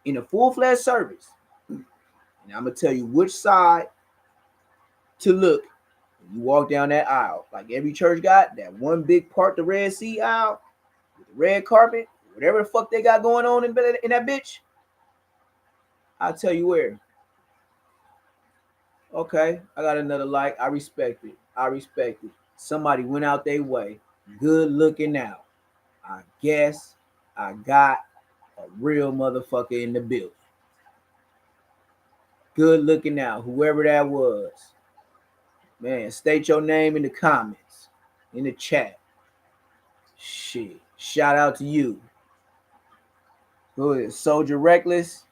a full-fledged service. And I'm going to tell you which side to look when you walk down that aisle. Like every church got that one big part, the Red Sea aisle, with the red carpet, whatever the fuck they got going on in that bitch. I'll tell you where. Okay, I got another like. I respect it. Somebody went out their way. Good looking out. I guess I got a real motherfucker in the building. Good looking out. Whoever that was. Man, state your name in the comments. In the chat. Shit. Shout out to you. Who is Soldier Reckless?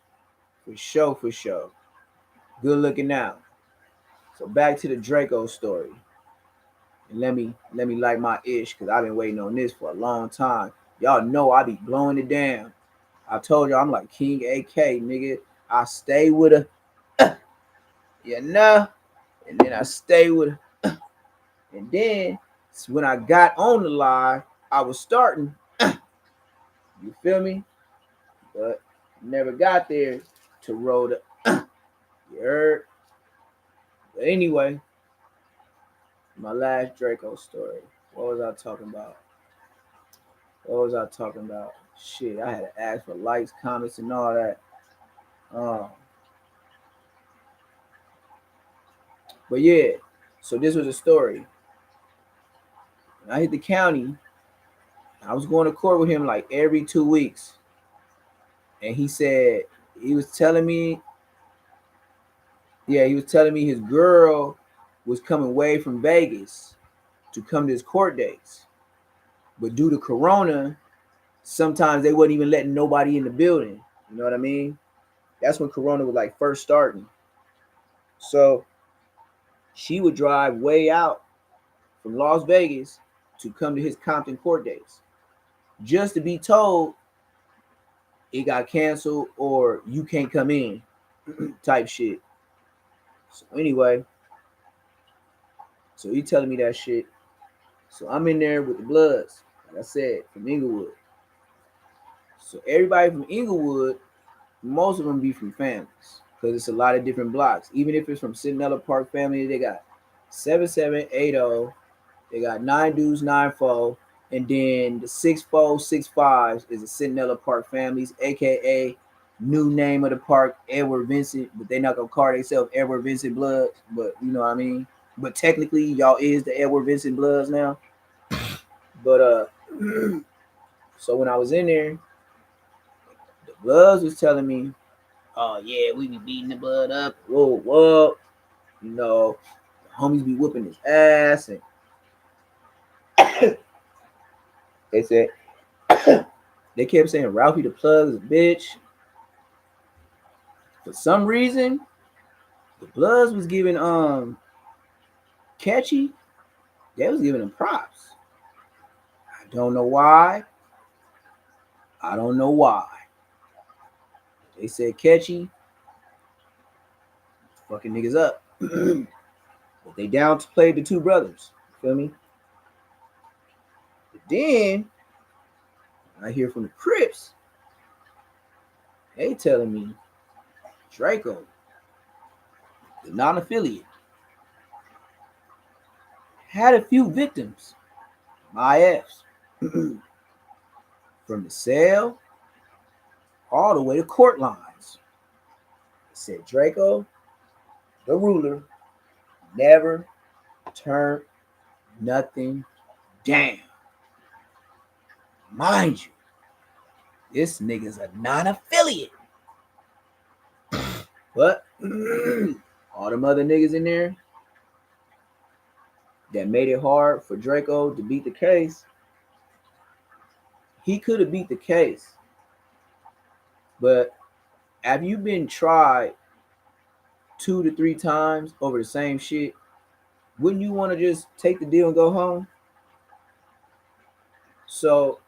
For sure. Good looking out. So back to the Draco story. And let me light my ish because I've been waiting on this for a long time. Y'all know I be blowing it down. I told y'all I'm like King AK, nigga. I stay with a, you know, and then I stay with a, and then when I got on the live, I was starting. You feel me? But never got there to roll the. You heard? But anyway, my last Draco story. What was I talking about? What was I talking about? Shit, I had to ask for likes, comments, and all that. Um, but yeah, so this was a story. When I hit the county, I was going to court with him like every 2 weeks, and he said he was telling me, yeah, he was telling me his girl was coming way from Vegas to come to his court dates, but due to Corona, sometimes they wasn't even letting nobody in the building. You know what I mean? That's when Corona was like first starting. So she would drive way out from Las Vegas to come to his Compton court dates, just to be told it got canceled or you can't come in, type shit. So anyway, so he telling me that shit. So I'm in there with the Bloods, like I said, from Inglewood. So everybody from Inglewood, most of them be from families because it's a lot of different blocks. Even if it's from Centinela Park family, they got 7780, they got 9 dudes, 9-4, and then the 6-4, 6-5s is the Centinela Park families, aka new name of the park, Edward Vincent, but they not gonna call themselves Edward Vincent Bloods, but you know what I mean. But technically, y'all is the Edward Vincent Bloods now. But so when I was in there, the Bloods was telling me, "Oh yeah, we be beating the Blood up. Whoa, whoa, you know, the homies be whooping his ass." And they said they kept saying Ralphie the Plug is a bitch. For some reason, the Bloods was giving Catchy, they was giving him props. I don't know why. I don't know why. They said Catchy fucking niggas up. But they down to play the two brothers. You feel me? But then I hear from the Crips, they telling me Draco, the non-affiliate, had a few victims, IFs, from the cell all the way to court lines. They said Draco, the ruler, never turned nothing down. Mind you, this nigga's a non-affiliate. But all them other niggas in there that made it hard for Draco to beat the case, he could have beat the case. But have you been tried 2 to 3 times over the same shit? Wouldn't you want to just take the deal and go home? So,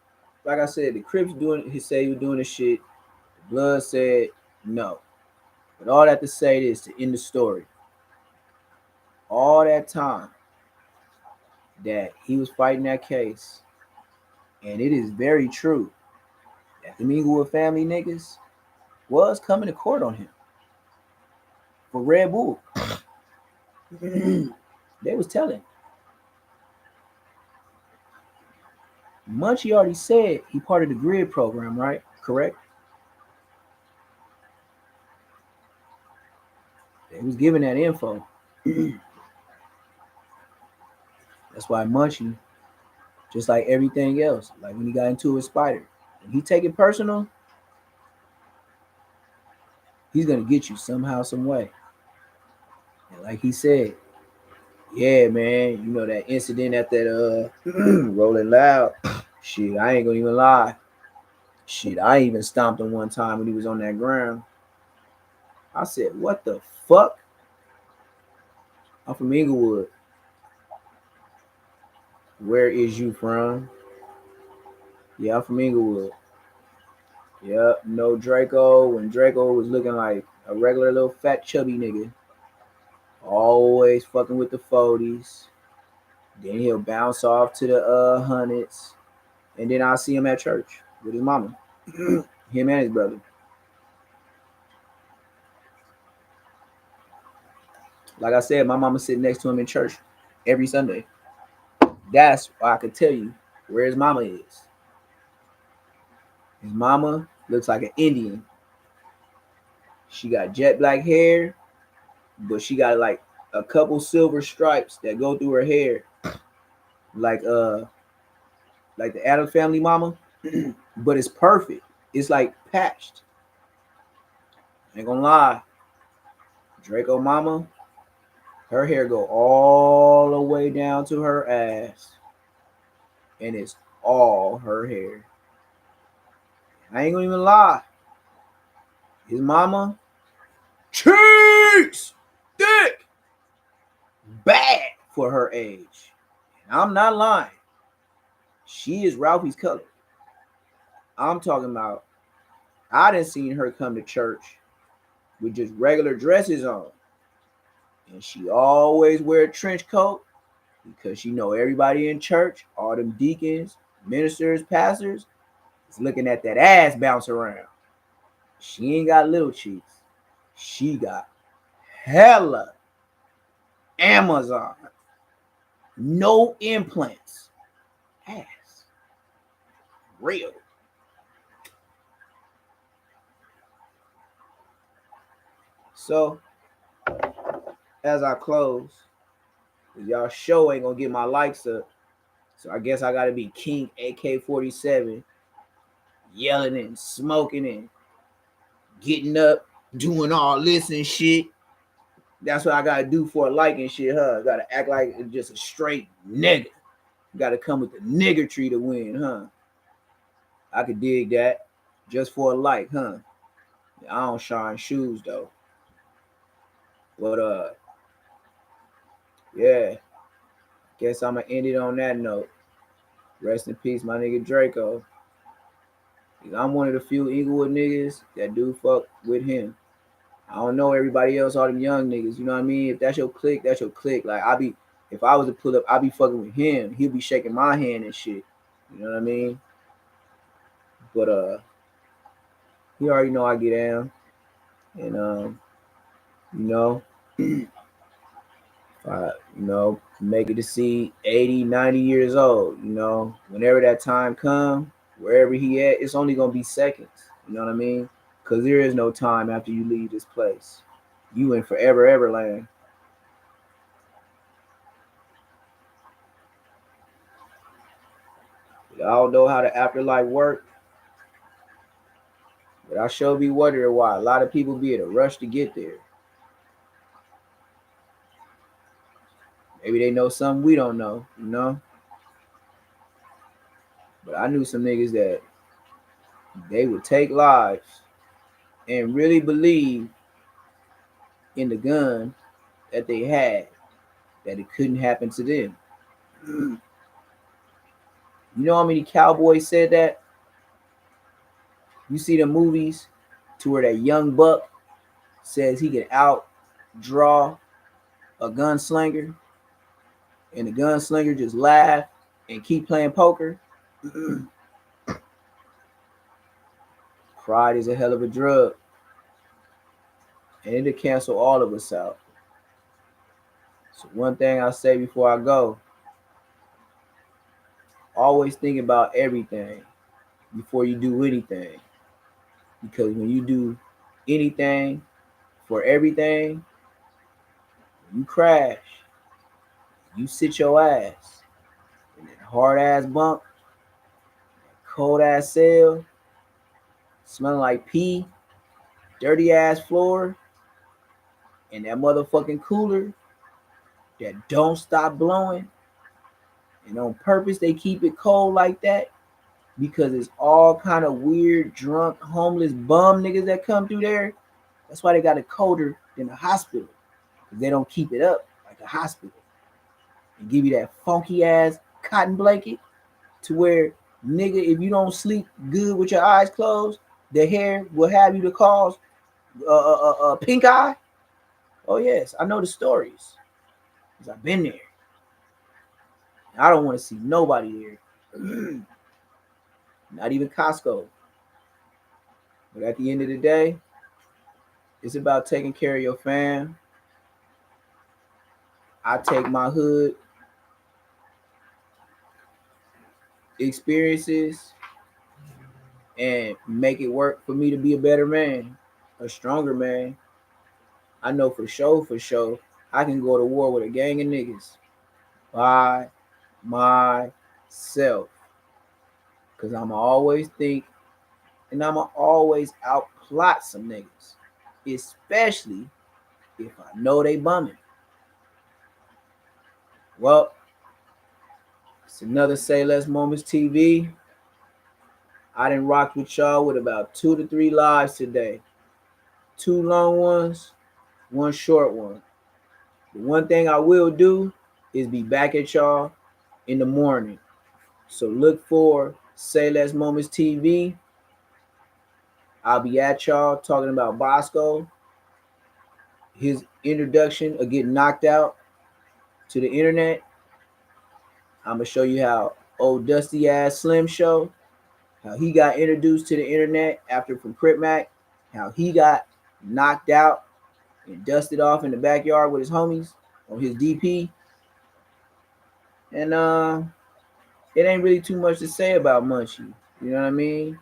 like I said, the Crips doing, he said he was doing the shit. The Blood said no. But all that to say is to end the story. All that time that he was fighting that case, and it is very true that the Minglewood family niggas was coming to court on him for Red Bull. They was telling. Munchie already said he part of the grid program, right? Correct? They was giving that info. That's why Munchie, just like everything else, like when he got into his spider, when he take it personal, he's gonna get you somehow, some way. And like he said, yeah, man, you know that incident at that Rolling Loud. Shit, I ain't gonna even lie. Shit, I even stomped him one time when he was on that ground. I said, "What the fuck?" I'm from Inglewood. Where is you from? Yeah, I'm from Inglewood. Yep, no Draco. When Draco was looking like a regular little fat chubby nigga, always fucking with the 40s. Then he'll bounce off to the hundreds, and then I'll see him at church with his mama, him and his brother. Like I said, my mama sitting next to him in church every Sunday. That's why I could tell you where his mama is. His mama looks like an Indian. She got jet black hair, but she got like a couple silver stripes that go through her hair, like like the Adams Family mama, but it's perfect. It's like patched. Ain't gonna lie, Draco mama, her hair go all the way down to her ass, and it's all her hair. I ain't gonna even lie. His mama, cheese, thick, bad for her age. And I'm not lying. She is Ralphie's color. I'm talking about. I done seen her come to church with just regular dresses on, and she always wear a trench coat because she know everybody in church, all them deacons, ministers, pastors, is looking at that ass bounce around. She ain't got little cheeks. She got hella Amazon. No implants. Ass. Real. So, as I close, y'all show ain't gonna get my likes up. So I guess I gotta be King AK-47, yelling and smoking and getting up, doing all this and shit. That's what I gotta do for a like and shit, huh? Gotta act like just a straight nigga. Gotta come with the nigger tree to win, huh? I could dig that. Just for a like, huh? I don't shine shoes though. But yeah. Guess I'ma end it on that note. Rest in peace, my nigga Draco. I'm one of the few Inglewood niggas that do fuck with him. I don't know everybody else, all them young niggas. You know what I mean? If that's your clique, that's your clique. Like if I was to pull up, I'd be fucking with him. He'll be shaking my hand and shit. You know what I mean? But he already know I get down, and you know, make it to see 80, 90 years old. You know, whenever that time come, wherever he at, it's only gonna be seconds. You know what I mean? Because there is no time after you leave this place. You in forever everland. I don't know how the afterlife work, but I sure be wondering why a lot of people be in a rush to get there. Maybe they know something we don't know, you know? But I knew some niggas that they would take lives and really believe in the gun that they had, that it couldn't happen to them. You know how many cowboys said that? You see the movies to where that young buck says he can outdraw a gunslinger, and the gunslinger just laugh and keep playing poker. Pride is a hell of a drug, and it'll cancel all of us out. So one thing I say before I go, always think about everything before you do anything. Because when you do anything for everything, you crash, you sit your ass in that hard ass bunk, cold ass cell, smelling like pee, dirty ass floor, and that motherfucking cooler that don't stop blowing. And on purpose they keep it cold like that because it's all kind of weird, drunk, homeless bum niggas that come through there. That's why they got it colder than a hospital. Because they don't keep it up like a hospital. And give you that funky ass cotton blanket to where Nigga, if you don't sleep good with your eyes closed, the hair will have you to cause pink eye. Oh yes, I know the stories. Cause I've been there. I don't want to see nobody there. Not even Costco. But at the end of the day, it's about taking care of your fam. I take my hood experiences and make it work for me to be a better man, a stronger man. I know for sure, I can go to war with a gang of niggas by myself. Cause I'ma always think and I'ma always outplot some niggas. Especially if I know they bumming. Well, it's another Say Less Moments TV. I done rocked with y'all with about 2 to 3 lives today. 2 long ones, 1 short one. The one thing I will do is be back at y'all in the morning. So look for Say Less Moments TV. I'll be at y'all talking about Bosco, his introduction of getting knocked out to the internet. I'm gonna show you how old dusty ass Slim Show, how he got introduced to the internet after from Crip Mac, how he got knocked out and dusted off in the backyard with his homies on his DP. And it ain't really too much to say about Munchie. You know what I mean?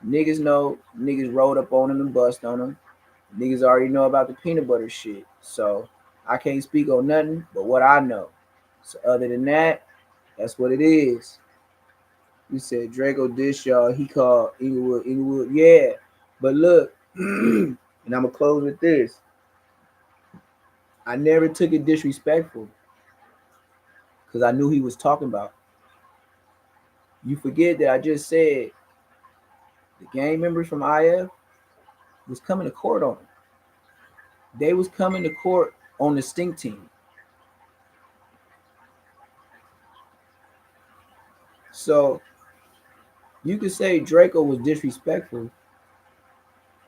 Niggas know niggas rolled up on him and bust on him. Niggas already know about the peanut butter shit. So I can't speak on nothing but what I know. So other than that, that's what it is. You said Draco dish y'all. He called Inglewood. Inglewood, yeah. But look, and I'm gonna close with this. I never took it disrespectful because I knew he was talking about. You forget that I just said the gang members from IF was coming to court on him. They was coming to court on the stink team. So you could say Draco was disrespectful,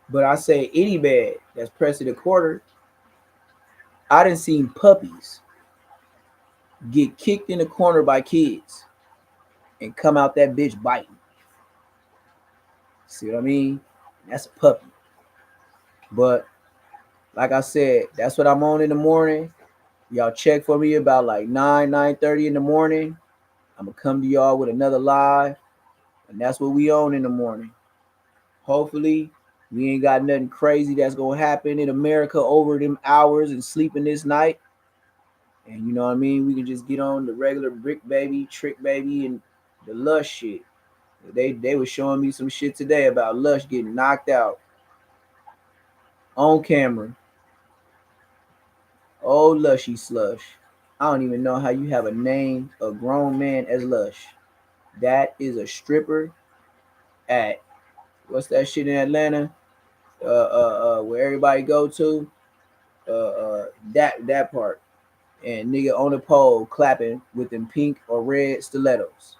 but I say any bad that's pressing the quarter, I done seen puppies get kicked in the corner by kids and come out that bitch biting. See what I mean? That's a puppy. But like I said, that's what I'm on in the morning. Y'all check for me about like 9:30 in the morning. I'm gonna come to y'all with another live, and that's what we on in the morning. Hopefully, we ain't got nothing crazy that's gonna happen in America over them hours and sleeping this night. And you know what I mean? We can just get on the regular brick baby, trick baby, and the lush shit. They were showing me some shit today about Lush getting knocked out on camera. Oh, Lushy Slush. I don't even know how you have a name, a grown man as Lush. That is a stripper at what's that shit in Atlanta? Where everybody go to? That part. And nigga on the pole clapping with them pink or red stilettos.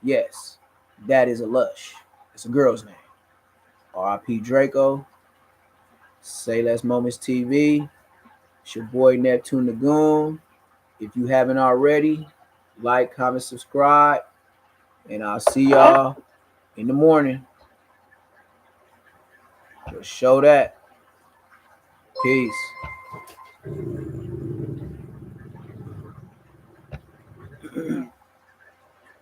Yes, that is a Lush. It's a girl's name. R.I.P. Draco. Say Less Moments TV. It's your boy Neptune the Goone. If you haven't already, like, comment, subscribe, and I'll see y'all in the morning. Just show that. Peace.